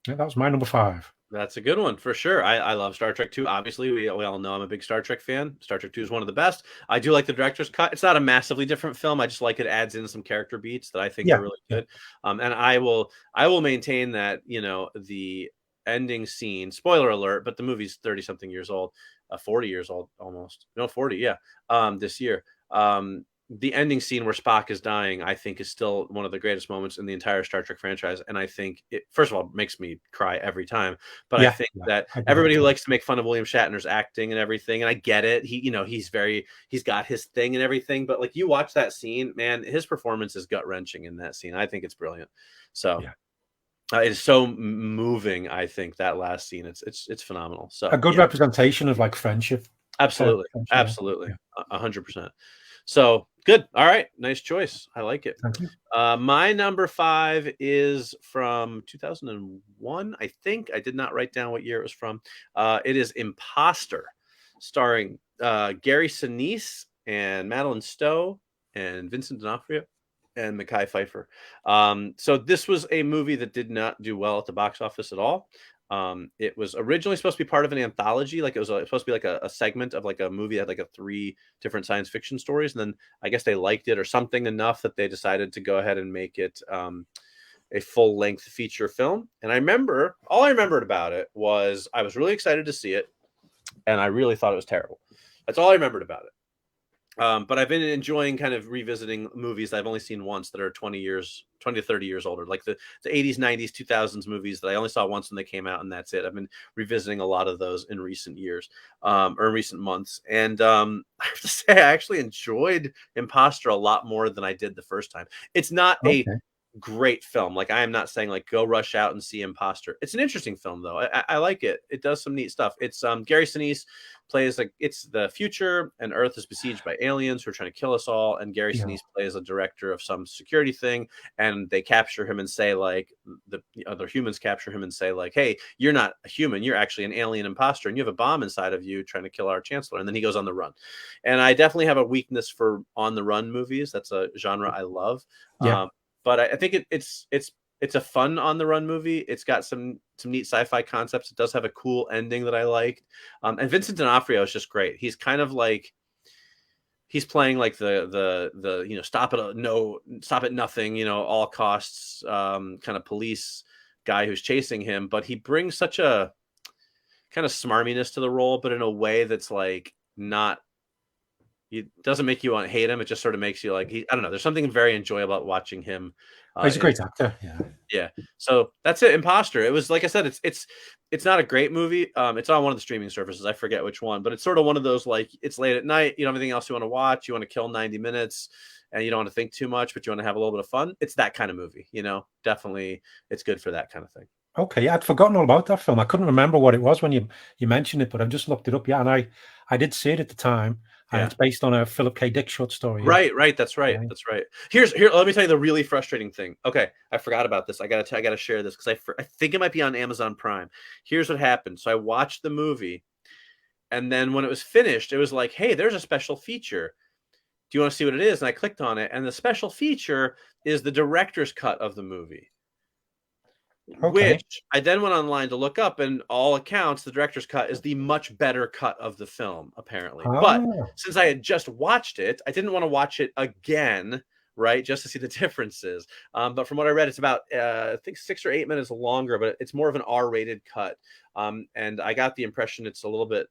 that was my number 5. That's a good one for sure. I love Star Trek 2. Obviously, we all know I'm a big Star Trek fan. Star Trek 2 is one of the best. I do like the director's cut. It's not a massively different film. I just like it adds in some character beats that I think are really good. And I will maintain that, the ending scene, spoiler alert, but the movie's 30 something years old, 40 years old almost. No, 40, this year. The ending scene where Spock is dying, I think, is still one of the greatest moments in the entire Star Trek franchise. And I think it, first of all, makes me cry every time. But I think that everybody who likes to make fun of William Shatner's acting and everything, and I get it, he's got his thing and everything. But like, you watch that scene, man, his performance is gut wrenching in that scene. I think it's brilliant. So it is so moving. I think that last scene, it's phenomenal. So a good representation of like friendship. Absolutely, absolutely, 100%. So Good. All right. Nice choice. I like it. Thank you. My number 5 is from 2001, I think. I did not write down what year it was from. It is Imposter, starring Gary Sinise and Madeline Stowe and Vincent D'Onofrio and Mekhi Phifer. So this was a movie that did not do well at the box office at all. It was originally supposed to be part of an anthology, like it was supposed to be like a segment of like a movie that had like 3 different science fiction stories, and then I guess they liked it or something enough that they decided to go ahead and make it a full-length feature film. And all I remembered about it was I was really excited to see it, and I really thought it was terrible. That's all I remembered about it. But I've been enjoying kind of revisiting movies that I've only seen once that are 20 to 30 years older, like the 80s, 90s, 2000s movies that I only saw once when they came out, and that's it. I've been revisiting a lot of those in recent years, or in recent months. And I have to say, I actually enjoyed Imposter a lot more than I did the first time. It's not a great film. Like, I am not saying like go rush out and see Imposter. It's an interesting film though. I like it. It does some neat stuff. It's Gary Sinise plays like it's the future and Earth is besieged by aliens who are trying to kill us all, and Gary Sinise plays a director of some security thing, and they capture him and say like the other humans capture him and say like, hey, you're not a human, you're actually an alien imposter and you have a bomb inside of you trying to kill our chancellor. And then he goes on the run. And I definitely have a weakness for on the run movies. That's a genre I love. But I think it's a fun on the run movie. It's got some neat sci-fi concepts. It does have a cool ending that I liked. And Vincent D'Onofrio is just great. He's kind of like he's playing like the stop at nothing, all costs kind of police guy who's chasing him. But he brings such a kind of smarminess to the role, but in a way that's like not. It doesn't make you want to hate him. It just sort of makes you like, I don't know. There's something very enjoyable about watching him. He's a great actor. Yeah. So that's it. Imposter. It was, like I said, it's not a great movie. It's on one of the streaming services. I forget which one, but it's sort of one of those, like, it's late at night. You don't have anything else you want to watch. You want to kill 90 minutes and you don't want to think too much, but you want to have a little bit of fun. It's that kind of movie, definitely it's good for that kind of thing. Okay. I'd forgotten all about that film. I couldn't remember what it was when you mentioned it, but I've just looked it up. Yeah. And I did see it at the time. And it's based on a Philip K. Dick short story. Right. That's right. That's right. Here. Let me tell you the really frustrating thing. Okay, I forgot about this. I gotta share this because I think it might be on Amazon Prime. Here's what happened. So I watched the movie, and then when it was finished, it was like, hey, there's a special feature. Do you want to see what it is? And I clicked on it, and the special feature is the director's cut of the movie. Okay. Which I then went online to look up, and all accounts, the director's cut is the much better cut of the film, apparently. But since I had just watched it, I didn't want to watch it again, right, just to see the differences. But from what I read, it's about, I think 6 or 8 minutes longer, but it's more of an R-rated cut. And I got the impression it's a little bit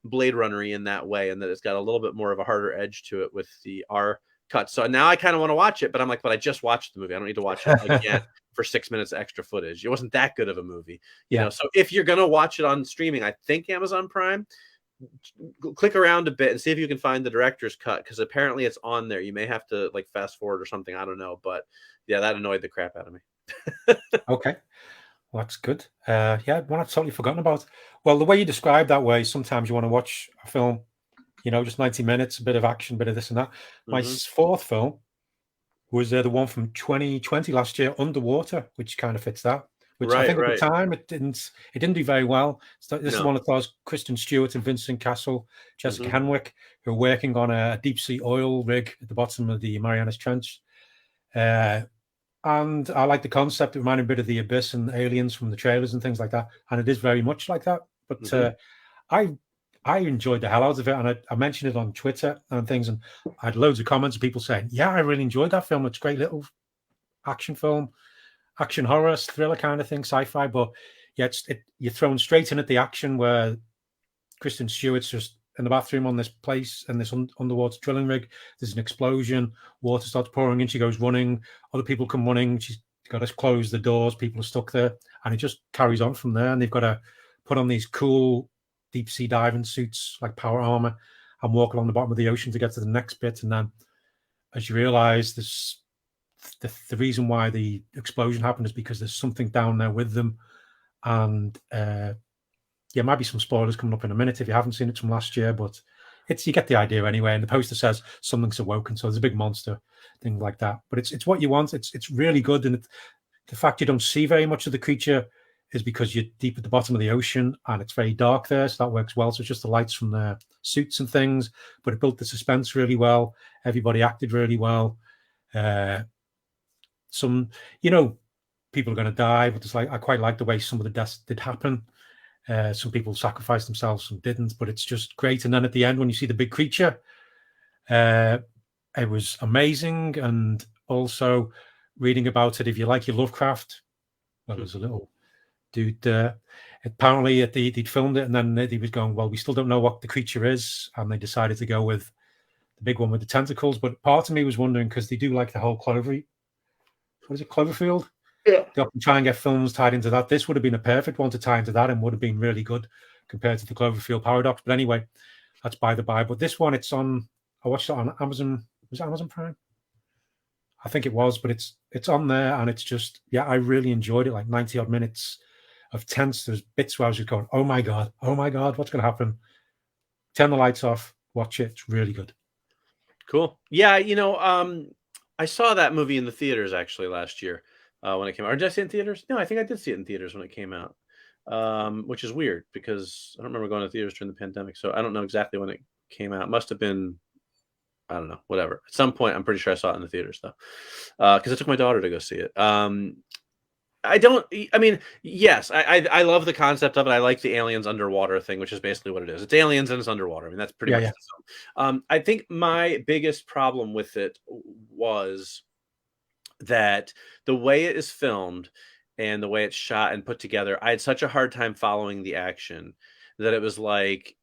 Blade Runner-y in that way, and that it's got a little bit more of a harder edge to it with the R cut. So now I kind of want to watch it, but I'm like, but I just watched the movie. I don't need to watch it again for 6 minutes of extra footage. It wasn't that good of a movie. So if you're going to watch it on streaming, I think Amazon Prime, click around a bit and see if you can find the director's cut, because apparently it's on there. You may have to like fast forward or something. I don't know. But yeah, that annoyed the crap out of me. Okay. Well, that's good. One I've totally forgotten about. Well, the way you describe that way, sometimes you want to watch a film, just 90 minutes, a bit of action, a bit of this and that. My fourth film was the one from 2020 last year, Underwater, which kind of fits that. Which I think at the time it didn't do very well. So this is one that stars Kristen Stewart and Vincent Cassel, Jessica Henwick, who are working on a deep sea oil rig at the bottom of the Marianas Trench. And I like the concept. It reminded me a bit of The Abyss and Aliens from the trailers and things like that. And it is very much like that. But I enjoyed the hell out of it, and I mentioned it on Twitter and things, and I had loads of comments of people saying, yeah, I really enjoyed that film. It's a great little action film, action horror, thriller kind of thing, sci-fi, but yeah, you're thrown straight in at the action where Kristen Stewart's just in the bathroom on this place and this underwater drilling rig. There's an explosion, water starts pouring in, she goes running, other people come running, she's got to close the doors, people are stuck there, and it just carries on from there, and they've got to put on these cool deep sea diving suits like power armor and walk along the bottom of the ocean to get to the next bit. And then as you realize this, the reason why the explosion happened is because there's something down there with them. And might be some spoilers coming up in a minute if you haven't seen it from last year, but you get the idea anyway. And the poster says something's awoken, so there's a big monster, thing like that. But it's what you want. It's really good, and the fact you don't see very much of the creature is because you're deep at the bottom of the ocean and it's very dark there, so that works well. So it's just the lights from the suits and things, but it built the suspense really well. Everybody acted really well. Some, people are going to die, but it's like I quite like the way some of the deaths did happen. Some people sacrificed themselves, some didn't, but it's just great. And then at the end, when you see the big creature, it was amazing. And also reading about it, if you like your Lovecraft, well, there's a little dude. Apparently, they'd filmed it, and then he was going, well, we still don't know what the creature is, and they decided to go with the big one with the tentacles. But part of me was wondering, because they do like the whole Cloverfield? Yeah. They often try and get films tied into that. This would have been a perfect one to tie into that, and would have been really good compared to the Cloverfield paradox. But anyway, that's by the by. But this one, I watched it on Amazon. Was it Amazon Prime? I think it was, but it's on there, and it's just, I really enjoyed it. Like 90 odd minutes of tense. There's bits where I was just going, oh my god, what's going to happen? Turn the lights off, watch it. It's really good. Cool. Yeah, I saw that movie in the theaters actually last year when it came out. Or did I see it in theaters? No, I think I did see it in theaters when it came out, which is weird because I don't remember going to theaters during the pandemic, so I don't know exactly when it came out. It must have been, I don't know, whatever. At some point, I'm pretty sure I saw it in the theaters though, because I took my daughter to go see it. Yes, I love the concept of it. I like the aliens underwater thing, which is basically what it is. It's aliens and it's underwater. I mean, that's pretty much the film. I think my biggest problem with it was that the way it is filmed and the way it's shot and put together, I had such a hard time following the action that it was like,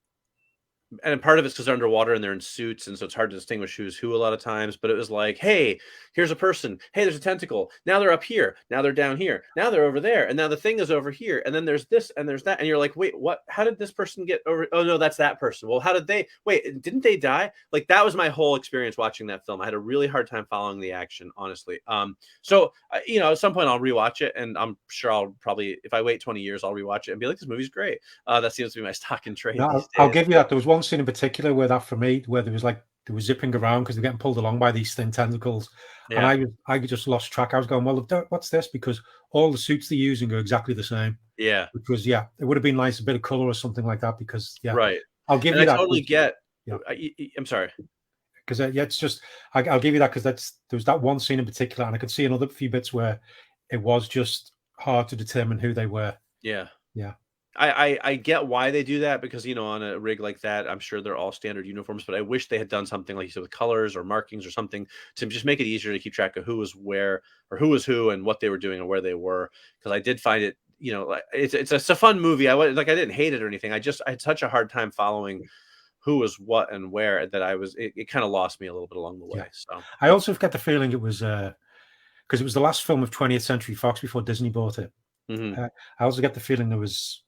and part of it's because they're underwater and they're in suits, and so it's hard to distinguish who's who a lot of times. But it was like, hey, here's a person. Hey, there's a tentacle. Now they're up here. Now they're down here. Now they're over there. And now the thing is over here. And then there's this and there's that. And you're like, wait, what? How did this person get over? Oh, no, that's that person. Well, how did they? Wait, didn't they die? Like, that was my whole experience watching that film. I had a really hard time following the action, honestly. So, at some point I'll rewatch it, and I'm sure I'll probably, if I wait 20 years, I'll rewatch it and be like, this movie's great. That seems to be my stock in trade. No, I'll give you that. There was one scene in particular where that, for me, where they were zipping around because they're getting pulled along by these thin tentacles, and I just lost track. I was going, well, what's this? Because all the suits they're using are exactly the same. Yeah, because it would have been nice, a bit of color or something like that. Because right, I'll give you that. I totally get. Yeah, I'm sorry. Because it's just I'll give you that because there was that one scene in particular, and I could see another few bits where it was just hard to determine who they were. Yeah. I get why they do that because, on a rig like that, I'm sure they're all standard uniforms, but I wish they had done something like you said with colors or markings or something to just make it easier to keep track of who was where or who was who and what they were doing and where they were. Because I did find it, it's a fun movie. I didn't hate it or anything. I had such a hard time following who was what and where that it kind of lost me a little bit along the way. Yeah. So I also get the feeling it was because it was the last film of 20th Century Fox before Disney bought it. Mm-hmm. I also get the feeling there's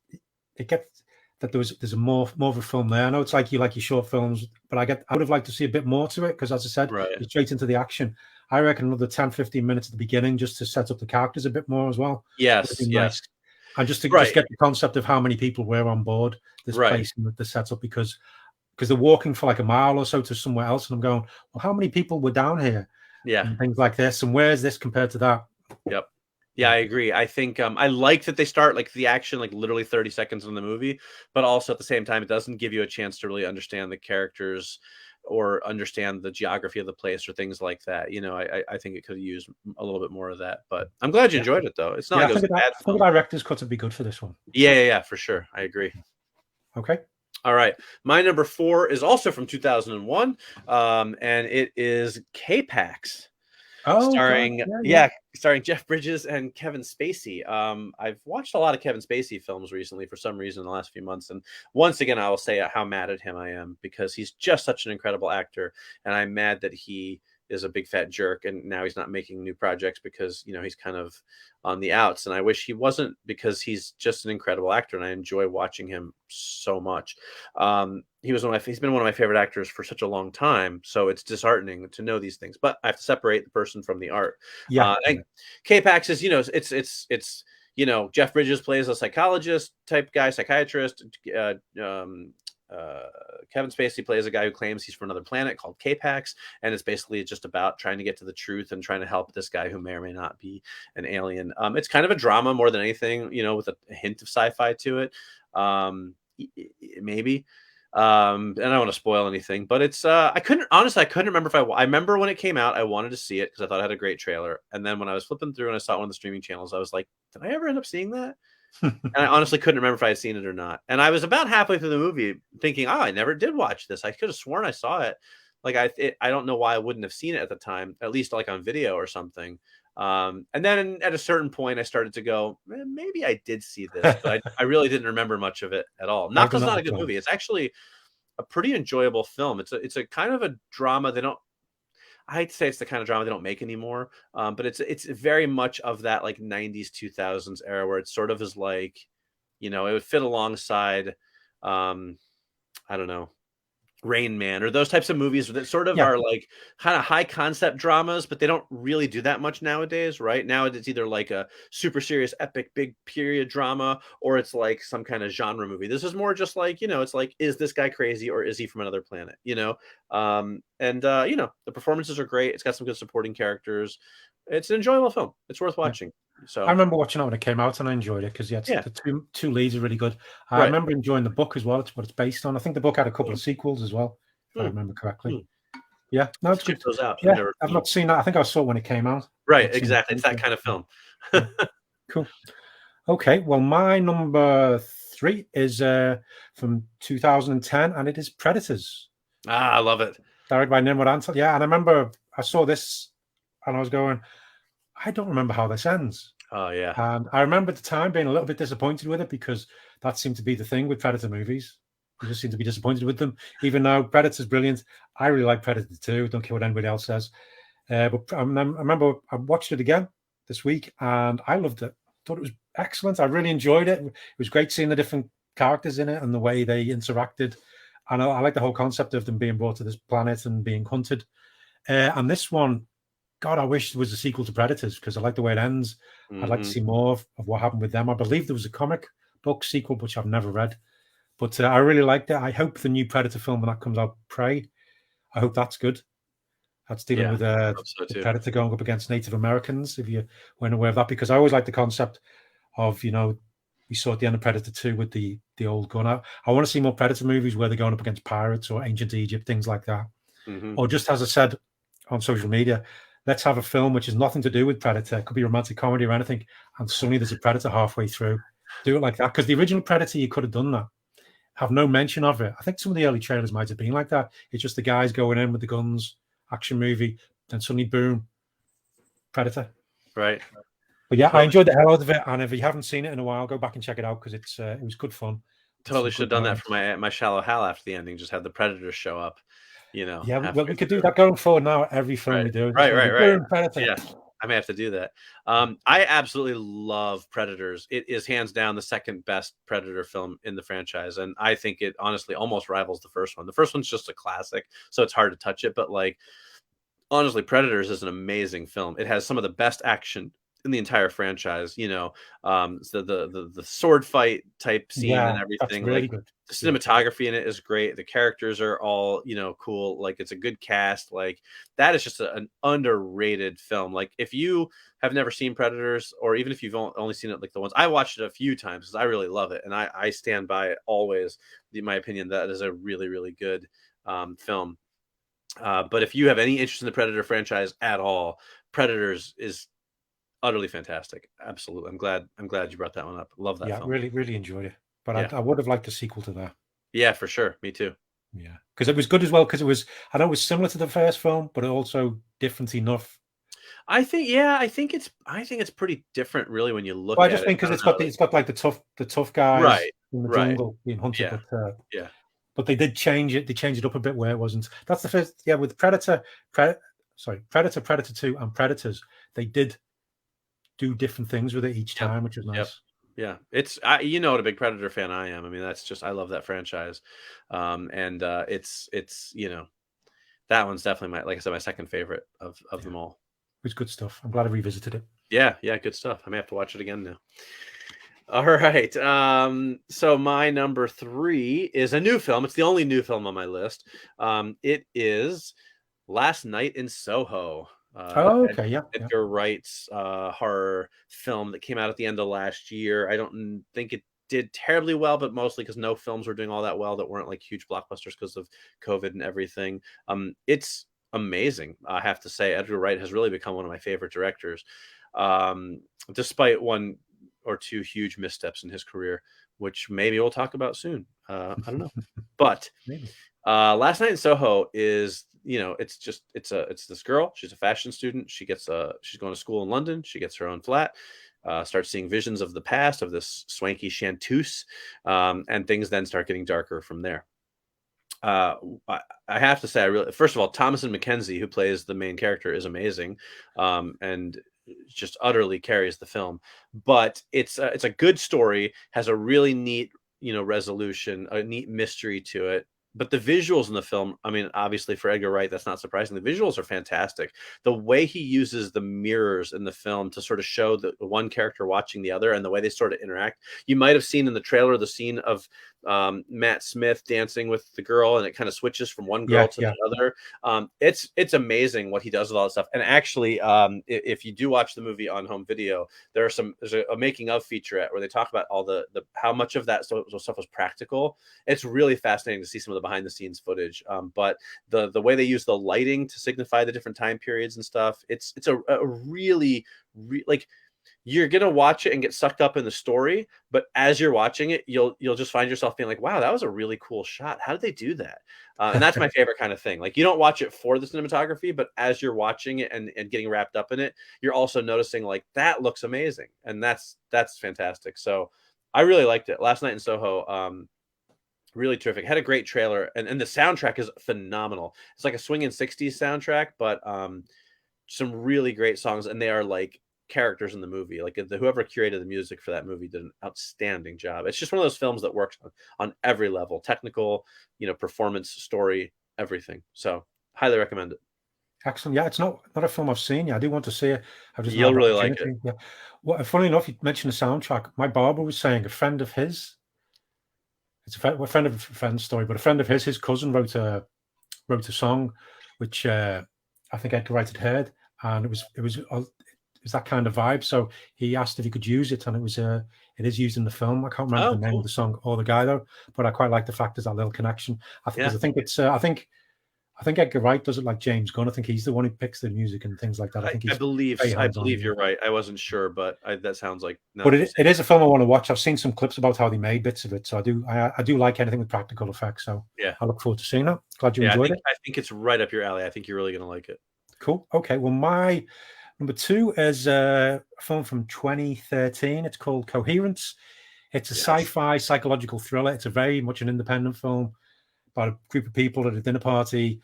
more of a film there. I know it's like you like your short films, but I would have liked to see a bit more to it because, as I said, you're straight into the action. I reckon another 10-15 minutes at the beginning just to set up the characters a bit more as well. Yes. Nice. And just to just get the concept of how many people were on board this place and the setup because they're walking for like a mile or so to somewhere else, and I'm going, well, how many people were down here? Yeah, and things like this, and where's this compared to that? Yep. Yeah, I agree. I think I like that they start like the action like literally 30 seconds in the movie, but also at the same time, it doesn't give you a chance to really understand the characters or understand the geography of the place or things like that. I think it could have used a little bit more of that, but I'm glad you enjoyed it though. It's not like it was a bad film. The director's cut would be good for this one. Yeah, for sure. I agree. Okay. All right. My number 4 is also from 2001, and it is K-Pax. Starring Jeff Bridges and Kevin Spacey. I've watched a lot of Kevin Spacey films recently for some reason in the last few months, and once again I will say how mad at him I am because he's just such an incredible actor, and I'm mad that he is a big fat jerk and now he's not making new projects because he's kind of on the outs, and I wish he wasn't because he's just an incredible actor and I enjoy watching him so much. He's been one of my favorite actors for such a long time, so it's disheartening to know these things, but I have to separate the person from the art. And K-Pax is it's Jeff Bridges plays a psychiatrist type guy. Kevin Spacey plays a guy who claims he's from another planet called K-Pax, and it's basically just about trying to get to the truth and trying to help this guy who may or may not be an alien. It's kind of a drama more than anything, with a hint of sci-fi to it, maybe. And I don't want to spoil anything, but it's I couldn't remember if I remember when it came out. I wanted to see it because I thought it had a great trailer, and then when I was flipping through and I saw it on one of the streaming channels, I was like, did I ever end up seeing that? And I honestly couldn't remember if I had seen it or not. And I was about halfway through the movie thinking, I never did watch this. I could have sworn I saw it. Like I don't know why I wouldn't have seen it at the time, at least like on video or something. And then at a certain point, I started to go, maybe I did see this, but I really didn't remember much of it at all. Not because it's not a good movie. It's actually a pretty enjoyable film. It's a kind of a drama. I hate to say it's the kind of drama they don't make anymore, but it's very much of that like 90s, 2000s era where it sort of is like, it would fit alongside, I don't know, Rain Man or those types of movies that sort of are like kind of high concept dramas, but they don't really do that much nowadays, right? Now it's either like a super serious, epic, big period drama, or it's like some kind of genre movie. This is more just like, it's like, is this guy crazy or is he from another planet? The performances are great. It's got some good supporting characters. It's an enjoyable film. It's worth watching. So I remember watching it when it came out, and I enjoyed it because the two leads are really good. I remember enjoying the book as well. It's what it's based on. I think the book had a couple of sequels as well, if I remember correctly. Yeah, no, it's check those out. Yeah, I've not seen that. I think I saw it when it came out. Right, exactly. It's that kind of film. Cool. Okay, well, my number 3 is from 2010, and it is Predators. I love it. Directed by Nimrod Antal. Yeah, and I remember I saw this, and I was going, I don't remember how this ends. Oh, yeah. And I remember at the time being a little bit disappointed with it because that seemed to be the thing with Predator movies. You just seem to be disappointed with them. Even though Predator's brilliant, I really like Predator 2. Don't care what anybody else says. But I remember I watched it again this week, and I loved it. I thought it was excellent. I really enjoyed it. It was great seeing the different characters in it and the way they interacted. And I like the whole concept of them being brought to this planet and being hunted. And this one, God, I wish there was a sequel to Predators because I like the way it ends. Mm-hmm. I'd like to see more of what happened with them. I believe there was a comic book sequel, which I've never read. But I really liked it. I hope the new Predator film, when that comes out, Prey, I hope that's good. That's dealing with the Predator going up against Native Americans, if you weren't aware of that. Because I always like the concept of, we saw at the end of Predator 2 with the old gun. I want to see more Predator movies where they're going up against pirates or ancient Egypt, things like that. Mm-hmm. Or just as I said on social media, let's have a film which has nothing to do with Predator. It could be romantic comedy or anything. And suddenly there's a Predator halfway through. Do it like that. Because the original Predator, you could have done that. Have no mention of it. I think some of the early trailers might have been like that. It's just the guys going in with the guns, action movie, then suddenly, boom, Predator. Right. But yeah, I enjoyed the hell out of it. And if you haven't seen it in a while, go back and check it out because it was good fun. Totally should have done that for my Shallow Hal after the ending. Just have the Predators show up. Yeah, well, we could do that going forward now. Every film we do, right. Predator. Yeah, I may have to do that. I absolutely love Predators. It is hands down the second best Predator film in the franchise, and I think it honestly almost rivals the first one. The first one's just a classic, so it's hard to touch it. But honestly, Predators is an amazing film. It has some of the best action in the entire franchise. The sword fight type scene and everything. Really good. The cinematography in it is great. The characters are all, cool. It's a good cast. That is just an underrated film. If you have never seen Predators, or even if you've only seen it the ones I watched it a few times because I really love it. And I stand by it always. In my opinion, that is a really, really good film. But if you have any interest in the Predator franchise at all, Predators is utterly fantastic. Absolutely. I'm glad you brought that one up. Love that film. Really, really enjoyed it. But I would have liked a sequel to that. Yeah, for sure. Me too. Yeah, because it was good as well. Because I know it was similar to the first film, but also different enough. I think it's pretty different, really, when you look. I just think because it's got like the tough guys in the jungle being hunted. Yeah. But they did change it. They changed it up a bit where it wasn't. That's the first. Yeah, with Predator 2, and Predators, they did do different things with it each time, which was nice. Yep. Yeah, it's what a big Predator fan I am. I mean, I love that franchise, and it's that one's definitely my second favorite of them all. It's good stuff. I'm glad I revisited it. Yeah, good stuff. I may have to watch it again All right. So my number 3 is a new film. It's the only new film on my list. It is Last Night in Soho. Edgar Wright's horror film that came out at the end of last year. I don't think it did terribly well, but mostly because no films were doing all that well that weren't like huge blockbusters because of COVID and everything. It's amazing. I have to say, Edgar Wright has really become one of my favorite directors, despite one or two huge missteps in his career, which maybe we'll talk about soon. I don't know, but Last Night in Soho is, it's this girl. She's a fashion student. She's going to school in London. She gets her own flat, starts seeing visions of the past of this swanky chanteuse, and things then start getting darker from there. I have to say, first of all, Thomasin McKenzie, who plays the main character, is amazing, and just utterly carries the film. But it's a good story, has a really neat, resolution, a neat mystery to it. But the visuals in the film, I mean, obviously for Edgar Wright, that's not surprising. The visuals are fantastic. The way he uses the mirrors in the film to sort of show the one character watching the other and the way they sort of interact. You might have seen in the trailer the scene of Matt Smith dancing with the girl, and it kind of switches from one girl to the other. It's amazing what he does with all that stuff. And actually, if you do watch the movie on home video, there's a making of featurette where they talk about all the how much of that stuff was practical. It's really fascinating to see some of the behind the scenes footage. But the way they use the lighting to signify the different time periods and stuff, it's a really like, you're gonna watch it and get sucked up in the story, but as you're watching it, you'll just find yourself being like, wow, that was a really cool shot. How did they do that? And that's my favorite kind of thing. Like, you don't watch it for the cinematography, but as you're watching it and getting wrapped up in it, you're also noticing like, that looks amazing. And that's fantastic. So I really liked it. Last Night in Soho, really terrific. Had a great trailer, and the soundtrack is phenomenal. It's like a swinging 60s soundtrack, but some really great songs, and they are like characters in the movie. Like, whoever curated the music for that movie did an outstanding job. It's just one of those films that works on every level: technical, performance, story, everything. So highly recommend it. Excellent. Yeah, it's not a film I've seen. Yeah, I do want to see it. You'll really like it. Yeah. Well, funny enough, you mentioned the soundtrack. My barber was saying a friend of his. It's a friend of a friend's story, but a friend of his cousin wrote a song, which I think Edgar Wright had heard, and it was that kind of vibe. So he asked if he could use it, and it is used in the film. I can't remember the name of the song or the guy though, but I quite like the fact there's that little connection. I think it's I think Edgar Wright does it like James Gunn. I think he's the one who picks the music and things like that. I believe you're right. I wasn't sure, but that sounds like. No. But it is a film I want to watch. I've seen some clips about how they made bits of it, so I do like anything with practical effects. So yeah, I look forward to seeing that. Glad you enjoyed it. I think it's right up your alley. I think you're really going to like it. Cool. Okay. Well, my number 2 is a film from 2013. It's called Coherence. It's a sci-fi psychological thriller. It's a very much an independent film about a group of people at a dinner party.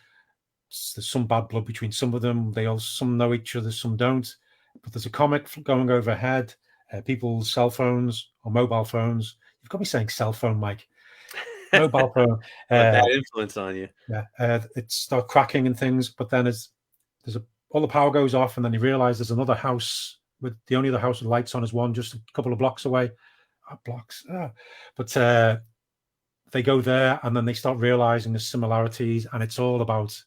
There's some bad blood between some of them. Some know each other, some don't. But there's a comet going overhead. People's cell phones or mobile phones. You've got me saying cell phone, Mike. Mobile phone. That influence on you. Yeah. It starts cracking and things. But then all the power goes off, and then you realize there's another house with the only other house with lights on is one just a couple of blocks away. But they go there, and then they start realizing the similarities, and it's all about.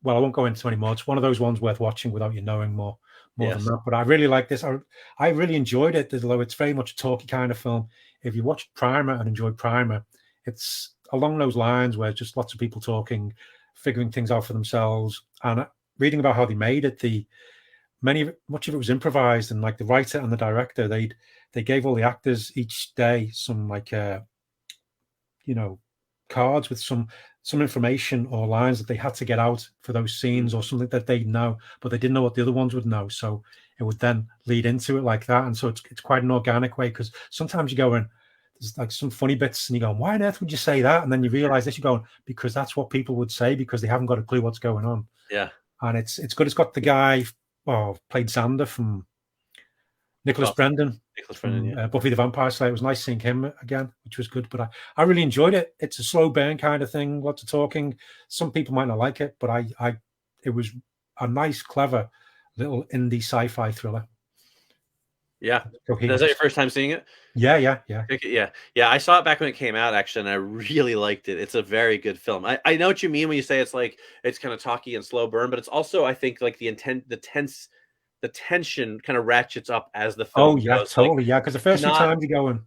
Well, I won't go into any more. It's one of those ones worth watching without you knowing more than that. But I really like this. I really enjoyed it, although it's very much a talky kind of film. If you watch Primer and enjoy Primer, it's along those lines where just lots of people talking, figuring things out for themselves, and reading about how they made it. Much of it was improvised, and like the writer and the director, they gave all the actors each day some cards with some information or lines that they had to get out for those scenes, or something that they know, but they didn't know what the other ones would know. So it would then lead into it like that. And so it's quite an organic way, because sometimes you go and there's like some funny bits and you go, why on earth would you say that? And then you realize this, you're going, because that's what people would say, because they haven't got a clue what's going on. Yeah. And it's good. It's got the guy played Xander from Nicholas Brendan, Buffy the Vampire Slayer. It was nice seeing him again, which was good. But I really enjoyed it. It's a slow burn kind of thing, lots of talking. Some people might not like it, but it was a nice, clever little indie sci-fi thriller. Yeah. Coherence. Is that your first time seeing it? Yeah. Yeah. I saw it back when it came out, actually, and I really liked it. It's a very good film. I know what you mean when you say it's like it's kind of talky and slow burn, but it's also, I think, like the tension kind of ratchets up as the film goes. Totally, yeah. Because the first few not times you're going,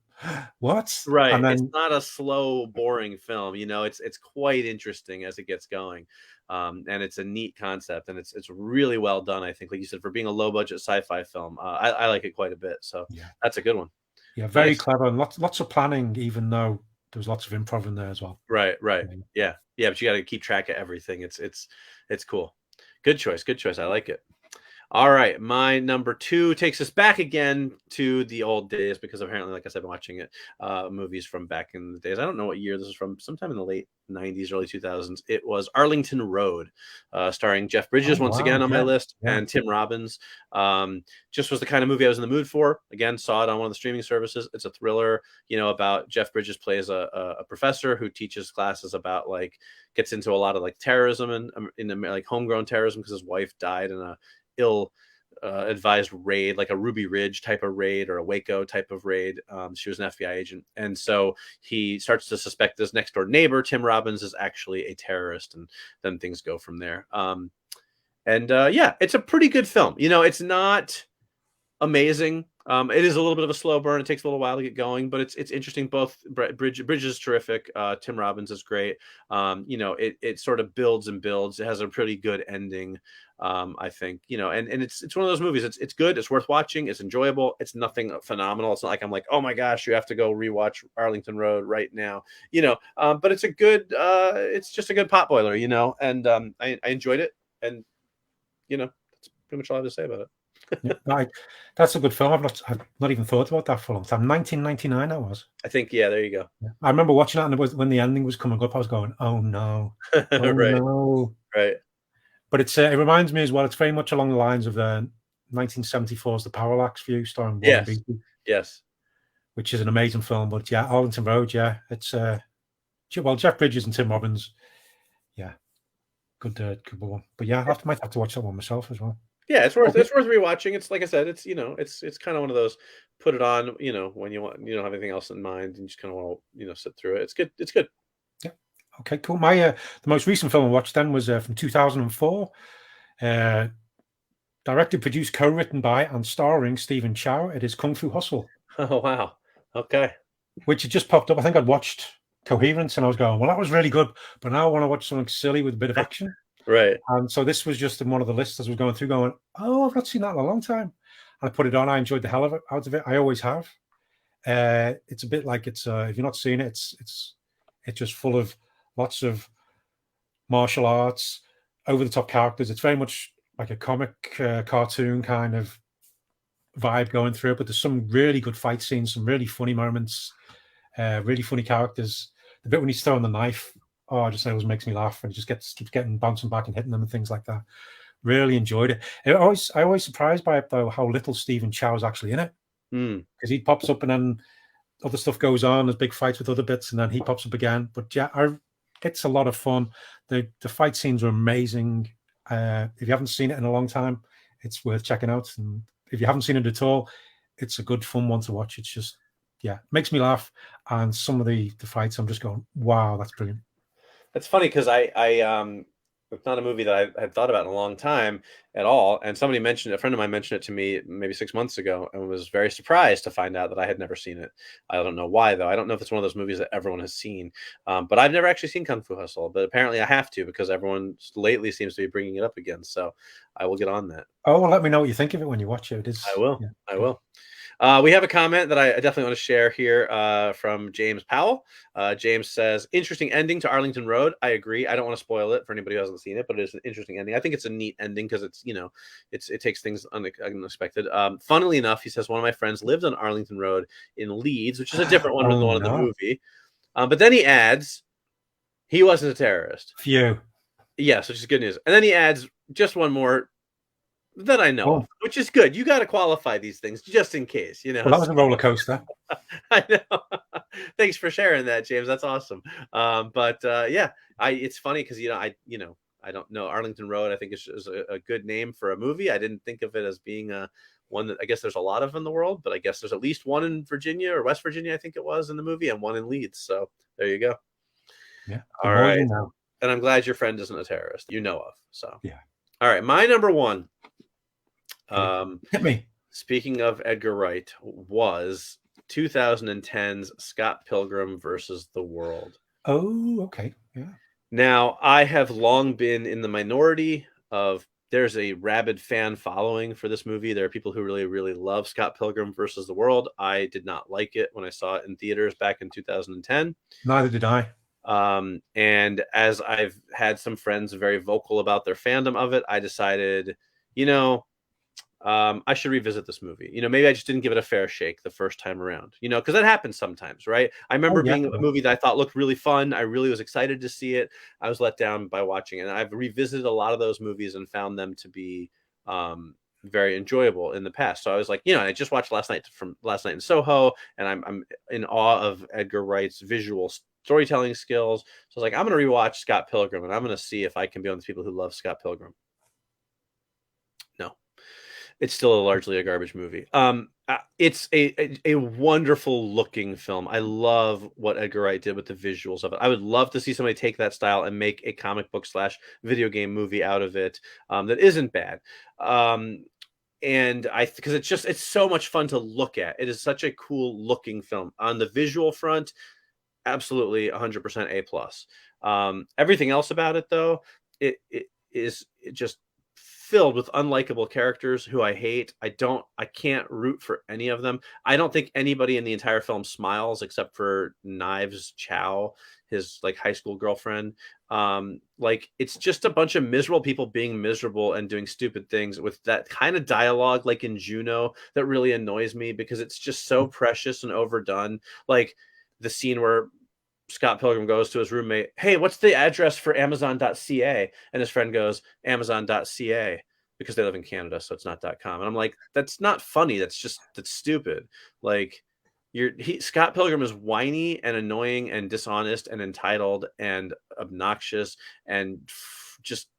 what? right. And then It's not a slow, boring film. It's quite interesting as it gets going. And it's a neat concept, and it's really well done. I think, like you said, for being a low budget sci-fi film, I like it quite a bit. So that's a good one. Yeah, very clever, and lots of planning, even though there was lots of improv in there as well. Right. Yeah. But you got to keep track of everything. It's cool. Good choice. I like it. All right, my number 2 takes us back again to the old days, because apparently, like I said, I've been watching movies from back in the days. I don't know what year this is from, sometime in the late 90s, early 2000s. It was Arlington Road, starring Jeff Bridges once again on my list, and Tim Robbins. Just was the kind of movie I was in the mood for. Again, saw it on one of the streaming services. It's a thriller, about Jeff Bridges plays a professor who teaches classes about, like, gets into a lot of like terrorism and like homegrown terrorism, because his wife died in a ill advised raid, like a Ruby Ridge type of raid or a Waco type of raid. She was an FBI agent, and so he starts to suspect his next door neighbor, Tim Robbins, is actually a terrorist, and then things go from there. It's a pretty good film. It's not amazing. It is a little bit of a slow burn. It takes a little while to get going, but it's interesting. Both Bridges is terrific. Tim Robbins is great. It sort of builds and builds. It has a pretty good ending. I think, and it's one of those movies. It's good. It's worth watching. It's enjoyable. It's nothing phenomenal. It's not like I'm like, oh my gosh, you have to go rewatch Arlington Road right now. But it's a good. It's just a good potboiler. And I enjoyed it. And that's pretty much all I have to say about it. That's a good film. I've not even thought about that for a long time. 1999, that was. I think, there you go. Yeah. I remember watching it, and when the ending was coming up, I was going, "Oh no, no!" Right. But it reminds me as well. It's very much along the lines of the 1974's The Parallax View, starring Warren Beatty. Yes. Which is an amazing film. But Arlington Road. Yeah, it's Jeff Bridges and Tim Robbins. Yeah, good one. But I might have to watch that one myself as well. Yeah, it's worth rewatching. It's like I said, it's it's kind of one of those, put it on, when you want, you don't have anything else in mind and you just kind of want to sit through it. It's good. Yeah. Okay, cool. My the most recent film I watched then was from 2004. Directed, produced, co-written by and starring Stephen Chow. It is Kung Fu Hustle. Oh wow. Okay. Which had just popped up. I think I'd watched Coherence and I was going, well, that was really good, but now I want to watch something silly with a bit of action. Right. And so this was just in one of the lists as I was going through, going, oh, I've not seen that in a long time. And I put it on. I enjoyed the hell out of it. I always have. It's a bit like if you're not seeing it, it's just full of lots of martial arts, over the top characters. It's very much like a comic cartoon kind of vibe going through it. But there's some really good fight scenes, some really funny moments, really funny characters. The bit when he's throwing the knife. Oh, just always makes me laugh, and it just keeps getting bouncing back and hitting them and things like that. Really enjoyed it. I always surprised by it though, how little Stephen Chow's actually in it. Because he pops up and then other stuff goes on. There's big fights with other bits, and then he pops up again. But it's a lot of fun. The fight scenes are amazing. If you haven't seen it in a long time, it's worth checking out. And if you haven't seen it at all, it's a good fun one to watch. It's just makes me laugh. And some of the fights, I'm just going, wow, that's brilliant. That's funny because it's not a movie that I had thought about in a long time at all. And a friend of mine mentioned it to me maybe 6 months ago, and was very surprised to find out that I had never seen it. I don't know why though. I don't know if it's one of those movies that everyone has seen, but I've never actually seen Kung Fu Hustle. But apparently I have to, because everyone lately seems to be bringing it up again. So I will get on that. Oh, well, let me know what you think of it when you watch it. I will. Yeah. I will. We have a comment that I definitely want to share here from James Powell. James says, interesting ending to Arlington Road. I agree. I don't want to spoil it for anybody who hasn't seen it, but it's an interesting ending. I think it's a neat ending because it's, it takes things unexpected. Funnily enough, he says, one of my friends lived on Arlington Road in Leeds, which is a different one than the one in the movie. But then he adds, he wasn't a terrorist. Phew. Yes, which is good news. And then he adds just one more that I know of, which is good. You got to qualify these things just in case, Well, that was a roller coaster. I know. Thanks for sharing that, James. That's awesome. It's funny because I don't know. Arlington Road, I think is a good name for a movie. I didn't think of it as being one that I guess there's a lot of in the world, but I guess there's at least one in Virginia or West Virginia, I think it was in the movie, and one in Leeds. So there you go. Yeah. All right. And I'm glad your friend isn't a terrorist you know of. So yeah. All right. My number one. Hit me. Speaking of Edgar Wright, was 2010's Scott Pilgrim versus the World. Oh, okay. Yeah. Now, I have long been in the minority of there's a rabid fan following for this movie. There are people who really, really love Scott Pilgrim versus the World. I did not like it when I saw it in theaters back in 2010. Neither did I. And as I've had some friends very vocal about their fandom of it, I decided, I should revisit this movie. Maybe I just didn't give it a fair shake the first time around, because that happens sometimes, right? I remember being a movie that I thought looked really fun. I really was excited to see it. I was let down by watching it. And I've revisited a lot of those movies and found them to be very enjoyable in the past. So I was like, I just watched last night in Soho, and I'm in awe of Edgar Wright's visual storytelling skills. So I was like, I'm going to rewatch Scott Pilgrim, and I'm going to see if I can be one of the people who love Scott Pilgrim. It's still largely a garbage movie. It's a wonderful looking film. I love what Edgar Wright did with the visuals of it. I would love to see somebody take that style and make a comic book / video game movie out of it that isn't bad. And because it's so much fun to look at. It is such a cool looking film. On the visual front, absolutely 100% A+. Everything else about it, though, it is just filled with unlikable characters who I hate. I can't root for any of them. I don't think anybody in the entire film smiles except for Knives Chow, his high school girlfriend. It's just a bunch of miserable people being miserable and doing stupid things with that kind of dialogue like in Juno that really annoys me because it's just so precious and overdone. Like the scene where Scott Pilgrim goes to his roommate, "Hey, what's the address for Amazon.ca?" And his friend goes, "Amazon.ca," because they live in Canada, so it's not .com. And I'm like, that's not funny. That's stupid. Scott Pilgrim is whiny and annoying and dishonest and entitled and obnoxious and just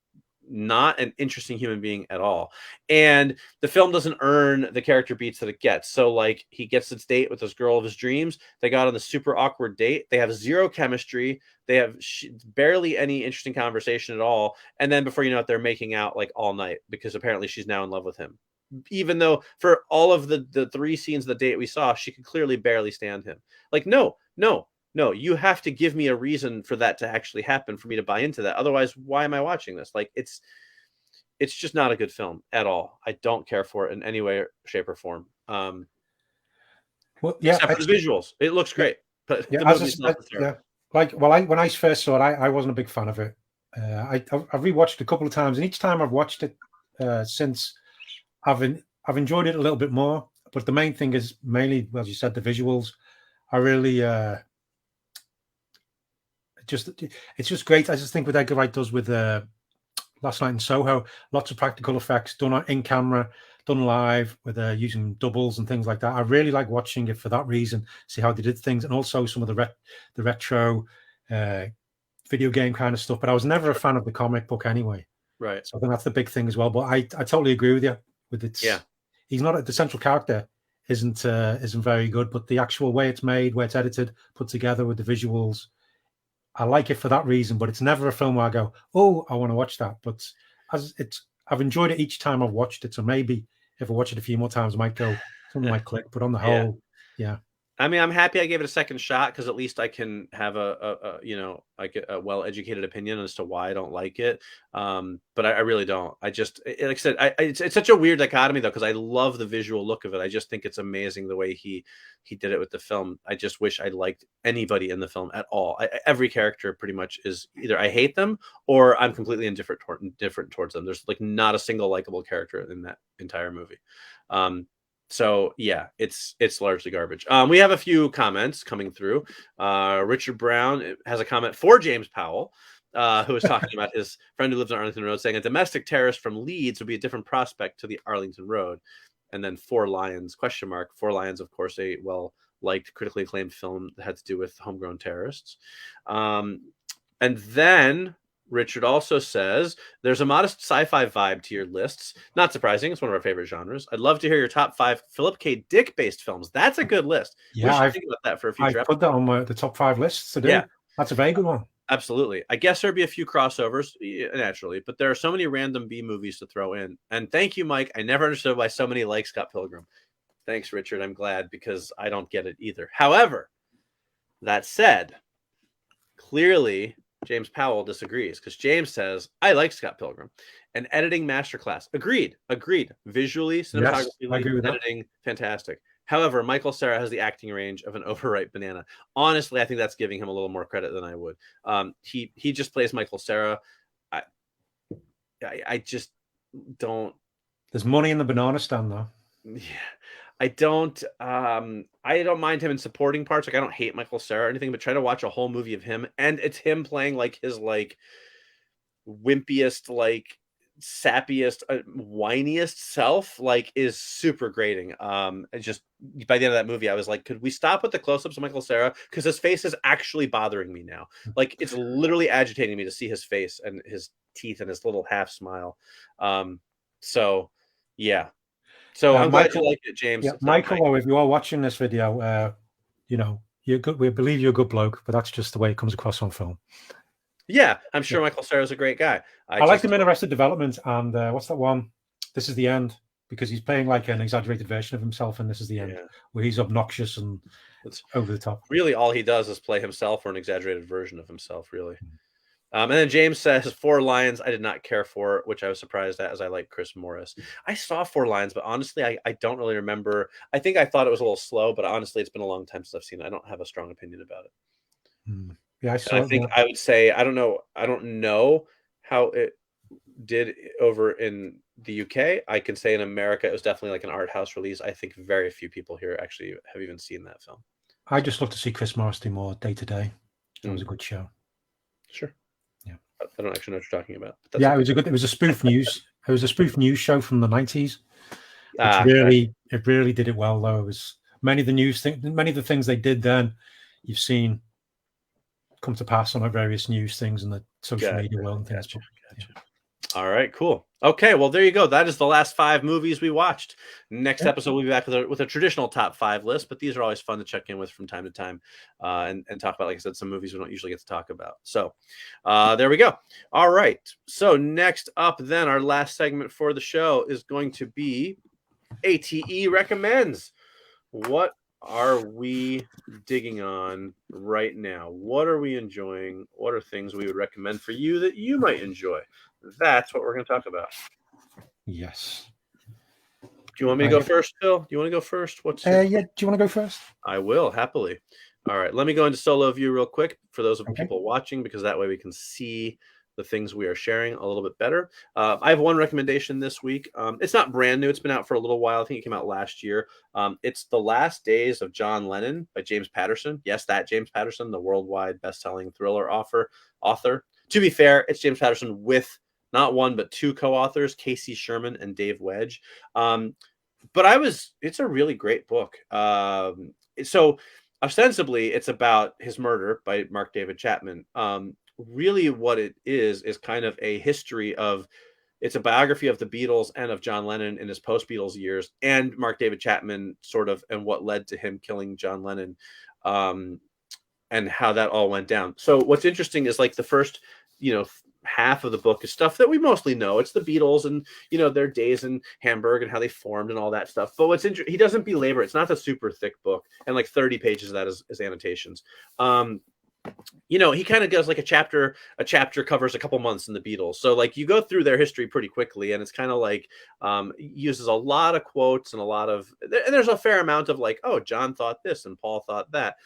not an interesting human being at all. And the film doesn't earn the character beats that it gets. So he gets this date with this girl of his dreams. They got on the super awkward date. They have zero chemistry. They have barely any interesting conversation at all. And then before you know it, they're making out all night because apparently she's now in love with him. Even though for all of the 3 scenes of the date we saw, she could clearly barely stand him. No, you have to give me a reason for that to actually happen for me to buy into that. Otherwise, why am I watching this? It's just not a good film at all. I don't care for it in any way, shape, or form. Except for the visuals. It looks great. But the movie's not there. When I first saw it, I wasn't a big fan of it. I've rewatched it a couple of times, and each time I've watched it since, I've enjoyed it a little bit more. But the main thing is mainly, as you said, the visuals. I really it's just great. I just think what Edgar Wright does with Last Night in Soho, lots of practical effects done in camera, done live with using doubles and things like that. I really like watching it for that reason, see how they did things, and also some of the retro video game kind of stuff. But I was never a fan of the comic book anyway. Right. So I think that's the big thing as well. But I totally agree with you. He's not the central character isn't very good, but the actual way it's made, where it's edited, put together with the visuals, I like it for that reason. But it's never a film where I go, "Oh, I want to watch that." But I've enjoyed it each time I've watched it. So maybe if I watch it a few more times, I might go, something might click. But on the whole, yeah. I mean, I'm happy I gave it a second shot because at least I can have a well-educated opinion as to why I don't like it. But I really don't. I just, like I said, it's such a weird dichotomy though, because I love the visual look of it. I just think it's amazing the way he did it with the film. I just wish I liked anybody in the film at all. Every character pretty much is either I hate them or I'm completely indifferent towards them. There's not a single likable character in that entire movie. So yeah, it's largely garbage. We have a few comments coming through. Richard Brown has a comment for James Powell, who was talking about his friend who lives on Arlington Road, saying a domestic terrorist from Leeds would be a different prospect to the Arlington Road. And then Four Lions, ? Four Lions, of course, a well-liked, critically acclaimed film that had to do with homegrown terrorists. And then Richard also says, there's a modest sci-fi vibe to your lists. Not surprising. It's one of our favorite genres. I'd love to hear your top 5 Philip K. Dick-based films. That's a good list. Yeah, we should think about that for a future episode. I put that on the top 5 lists to do. Yeah. That's a very good one. Absolutely. I guess there'd be a few crossovers, naturally, but there are so many random B movies to throw in. And thank you, Mike. I never understood why so many like Scott Pilgrim. Thanks, Richard. I'm glad, because I don't get it either. However, that said, clearly James Powell disagrees, because James says, I like Scott Pilgrim. An editing masterclass. Agreed. Visually, cinematography, yes, editing, fantastic. However, Michael Cera has the acting range of an overripe banana. Honestly, I think that's giving him a little more credit than I would. He just plays Michael Cera. I just don't. There's money in the banana stand, though. Yeah, I don't mind him in supporting parts. Like, I don't hate Michael Cera or anything, but try to watch a whole movie of him, and it's him playing like his like wimpiest, like sappiest, whiniest self, like, is super grating. Just by the end of that movie, I was like, could we stop with the close-ups of Michael Cera, because his face is actually bothering me now. Like, it's literally agitating me to see his face and his teeth and his little half smile. So yeah. So I'm glad you liked it, James. Yeah, Michael, if you are watching this video, you're good. We believe you're a good bloke, but that's just the way it comes across on film. Yeah, I'm sure Michael Cera is a great guy. I liked him in Arrested Development, and what's that one? This Is the End, because he's playing like an exaggerated version of himself, and This Is the End, where he's obnoxious and it's over the top. Really, all he does is play himself, or an exaggerated version of himself, really. And then James says, 4 Lions I did not care for, which I was surprised at, as I like Chris Morris. I saw 4 Lions, but honestly, I don't really remember. I think I thought it was a little slow, but honestly, it's been a long time since I've seen it. I don't have a strong opinion about it. Yeah, I think I would say, I don't know how it did over in the UK. I can say in America, it was definitely like an art house release. I think very few people here actually have even seen that film. I just love to see Chris Morris do more day to day. It was a good show. Sure. Yeah. I don't actually know what you're talking about. Yeah, it was a spoof news. It was a spoof news show from the 90s. It really did it well, though. It was many of the things they did then, you've seen come to pass on various news things in the social media world and things. Gotcha. All right, cool. Okay, well, there you go. That is the last 5 movies we watched. Next episode, we'll be back with a traditional top 5 list, but these are always fun to check in with from time to time, and talk about, like I said, some movies we don't usually get to talk about. So there we go. All right. So next up, then, our last segment for the show is going to be ATE Recommends. What are we digging on right now? What are we enjoying? What are things we would recommend for you that you might enjoy? That's what we're going to talk about. Yes. Do you want me to go first, Phil? Do you want to go first? Yeah. Do you want to go first? I will, happily. All right. Let me go into solo view real quick for those of people watching, because that way we can see the things we are sharing a little bit better. I have one recommendation this week. It's not brand new. It's been out for a little while. I think it came out last year. It's The Last Days of John Lennon by James Patterson. Yes, that James Patterson, the worldwide best-selling thriller author. To be fair, it's James Patterson with not one, but 2 co-authors, Casey Sherman and Dave Wedge. It's a really great book. So ostensibly it's about his murder by Mark David Chapman. Really what it is kind of a history of, it's a biography of the Beatles and of John Lennon in his post-Beatles years, and Mark David Chapman sort of, and what led to him killing John Lennon, and how that all went down. So what's interesting is, like, the first, half of the book is stuff that we mostly know. It's the Beatles and, their days in Hamburg and how they formed and all that stuff. But what's interesting, he doesn't belabor it. It's not a super thick book, and like 30 pages of that is annotations. He kind of does like a chapter covers a couple months in the Beatles. So like you go through their history pretty quickly, and it's kind of like uses a lot of quotes and there's a fair amount of like, oh, John thought this and Paul thought that,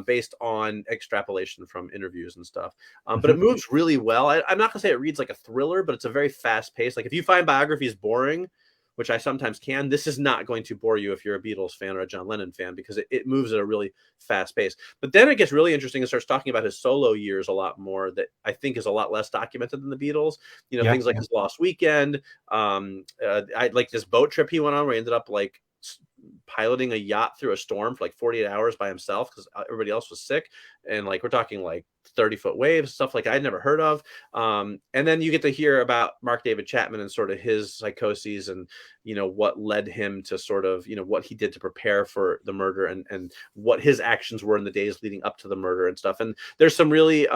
based on extrapolation from interviews and stuff. But it moves really well. I'm not gonna say it reads like a thriller, but it's a very fast pace. Like if you find biographies boring, which I sometimes can, this is not going to bore you if you're a Beatles fan or a John Lennon fan, because it moves at a really fast pace. But then it gets really interesting and starts talking about his solo years a lot more, that I think is a lot less documented than the Beatles. Things like his Lost Weekend. I like this boat trip he went on where he ended up like piloting a yacht through a storm for like 48 hours by himself because everybody else was sick. And like, we're talking like 30-foot waves, stuff like I'd never heard of. And then you get to hear about Mark David Chapman and sort of his psychoses and, what led him to sort of, what he did to prepare for the murder and what his actions were in the days leading up to the murder and stuff. And there's some really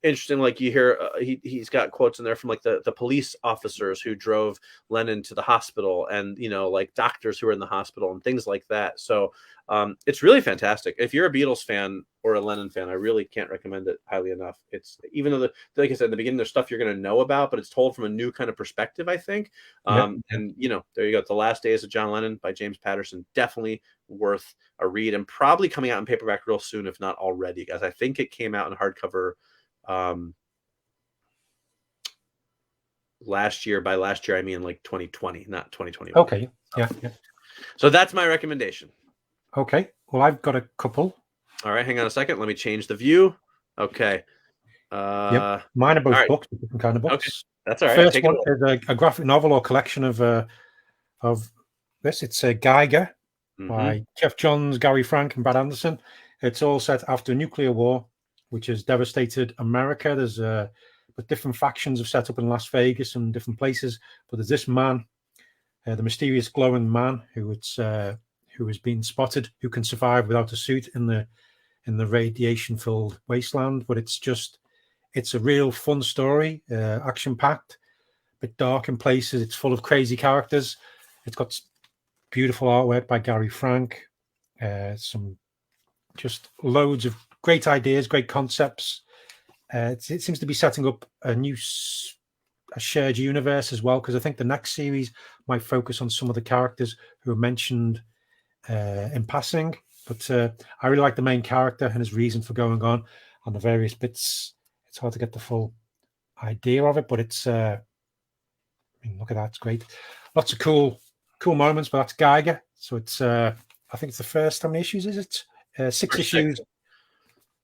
interesting, like you hear he's got quotes in there from like the police officers who drove Lennon to the hospital and like doctors who were in the hospital and things like that. So it's really fantastic. If you're a Beatles fan or a Lennon fan, I really can't recommend it highly enough. It's, even though like I said in the beginning, there's stuff you're going to know about, but it's told from a new kind of perspective, I think. And there you go. The Last Days of John Lennon by James Patterson, definitely worth a read, and probably coming out in paperback real soon, if not already, guys. I think it came out in hardcover last year. By last year I mean like 2020, not 2021. Okay. Yeah. So that's my recommendation. Okay, well, I've got a couple. All right, hang on a second, let me change the view. Okay. Yep. Mine are both books, different kind of books. Okay. That's all right. First one is a graphic novel or collection of this. It's a Geiger by Jeff Johns, Gary Frank, and Brad Anderson. It's all set after a nuclear war, which has devastated America. There's but different factions have set up in Las Vegas and different places. But there's this man, the mysterious glowing man, who has been spotted, who can survive without a suit in the radiation-filled wasteland. But it's a real fun story, action-packed, a bit dark in places. It's full of crazy characters. It's got beautiful artwork by Gary Frank, some just loads of great ideas, great concepts. It seems to be setting up a shared universe as well, because I think the next series might focus on some of the characters who are mentioned in passing. But I really like the main character and his reason for going on the various bits. It's hard to get the full idea of it, but it's look at that, it's great. Lots of cool moments, but that's Geiger. So it's I think it's the first, how many issues is it? 6 issues.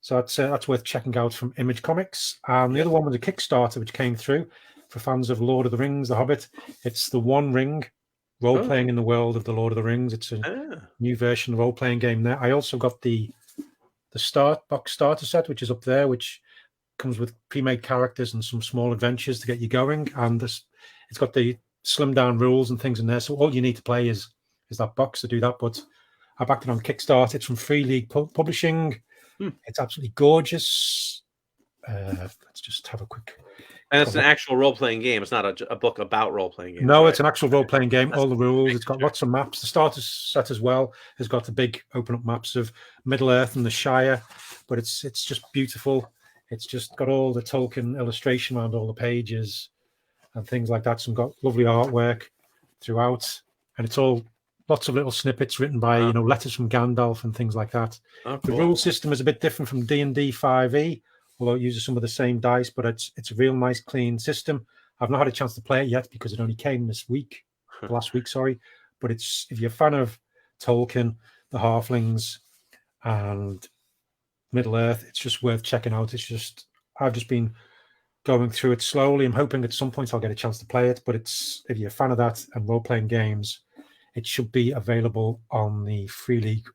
So that's worth checking out from Image Comics. And the other one was a Kickstarter which came through for fans of Lord of the Rings, The Hobbit. It's the One Ring role-playing in the world of the Lord of the Rings. It's a new version of the role-playing game there. I also got the box starter set, which is up there, which comes with pre-made characters and some small adventures to get you going. And it's got the slimmed-down rules and things in there. So all you need to play is that box to do that. But I backed it on Kickstarter. It's from Free League Publishing. It's absolutely gorgeous. Let's just have a quick... And it's an actual role-playing game. It's not a book about role-playing games. No, right? It's an actual role-playing game. All the rules. It's got lots of maps. The starter set as well has got the big open-up maps of Middle-earth and the Shire. But it's just beautiful. It's just got all the Tolkien illustration around all the pages and things like that. Some got lovely artwork throughout. And it's all lots of little snippets written by, letters from Gandalf and things like that. Oh, cool. The rule system is a bit different from D&D 5e. Although it uses some of the same dice, but it's a real nice, clean system. I've not had a chance to play it yet because it only came last week. But if you're a fan of Tolkien, the Halflings, and Middle-earth, it's just worth checking out. I've just been going through it slowly. I'm hoping at some point I'll get a chance to play it. But if you're a fan of that and role-playing games, it should be available on the Free League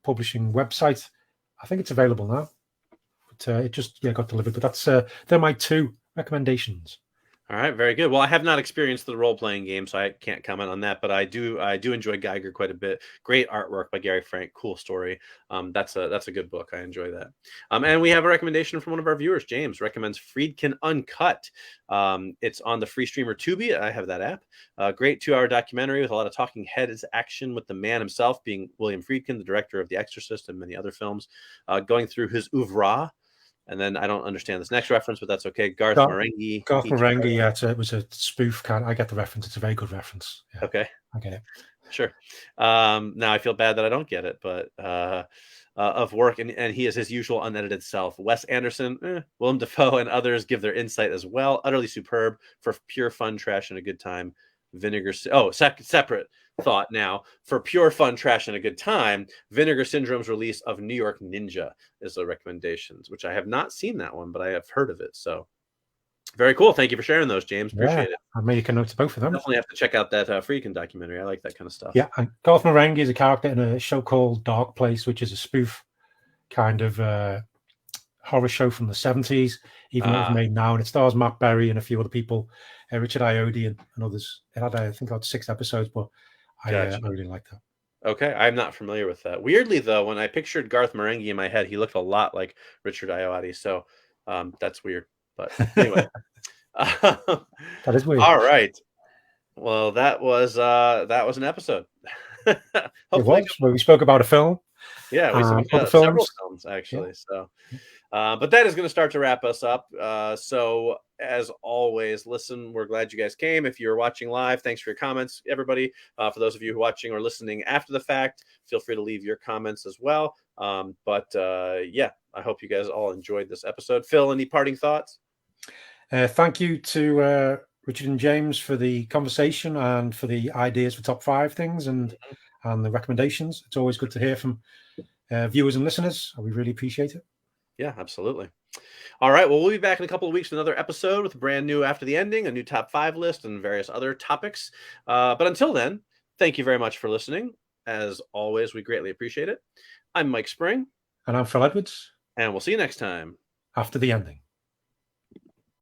Publishing website. I think it's available now. It just got delivered, but they're my 2 recommendations. All right, very good. Well, I have not experienced the role-playing game, so I can't comment on that, but I do enjoy Geiger quite a bit. Great artwork by Gary Frank, cool story. That's a good book. I enjoy that. And we have a recommendation from one of our viewers. James recommends Friedkin Uncut. It's on the free streamer Tubi. I have that app. Great 2-hour documentary with a lot of talking heads action with the man himself, being William Friedkin, the director of The Exorcist and many other films, going through his oeuvre. And then I don't understand this next reference, but that's okay. Garth Marenghi. Garth Marenghi, yeah, it was a spoof. I get the reference. It's a very good reference. Yeah, okay. I get it. Sure. Now I feel bad that I don't get it, but of work, and he is his usual unedited self. Wes Anderson, Willem Dafoe, and others give their insight as well. Utterly superb for pure fun, trash, and a good time. Separate thought now. For pure fun, trash, and a good time, Vinegar Syndrome's release of New York Ninja is the recommendations, which I have not seen that one, but I have heard of it. So very cool. Thank you for sharing those, James. Appreciate it. I'll make a note of both of them. Definitely have to check out that Friedkin documentary. I like that kind of stuff. Yeah, and Garth Marenghi is a character in a show called Dark Place, which is a spoof kind of horror show from the 70s, even though it was made now, and it stars Matt Berry and a few other people, Richard Iodi and others. It had, I think, about 6 episodes, but I really liked that. Okay, I'm not familiar with that. Weirdly, though, when I pictured Garth Marenghi in my head, he looked a lot like Richard Ayoade, so that's weird. But anyway, that is weird. All right. Well, that was an episode. It was where we spoke about a film. Yeah, we spoke several films actually. Yeah. So, but that is going to start to wrap us up. So, as always, listen, we're glad you guys came. If you're watching live, thanks for your comments, everybody. For those of you who are watching or listening after the fact, feel free to leave your comments as well. Yeah, I hope you guys all enjoyed this episode. Phil, any parting thoughts? Thank you to Richard and James for the conversation and for the ideas for top 5 things and the recommendations. It's always good to hear from viewers and listeners. We really appreciate it. Yeah, absolutely. All right. Well, we'll be back in a couple of weeks with another episode with a brand new After the Ending, a new top 5 list, and various other topics. But until then, thank you very much for listening. As always, we greatly appreciate it. I'm Mike Spring. And I'm Phil Edwards. And we'll see you next time. After the Ending.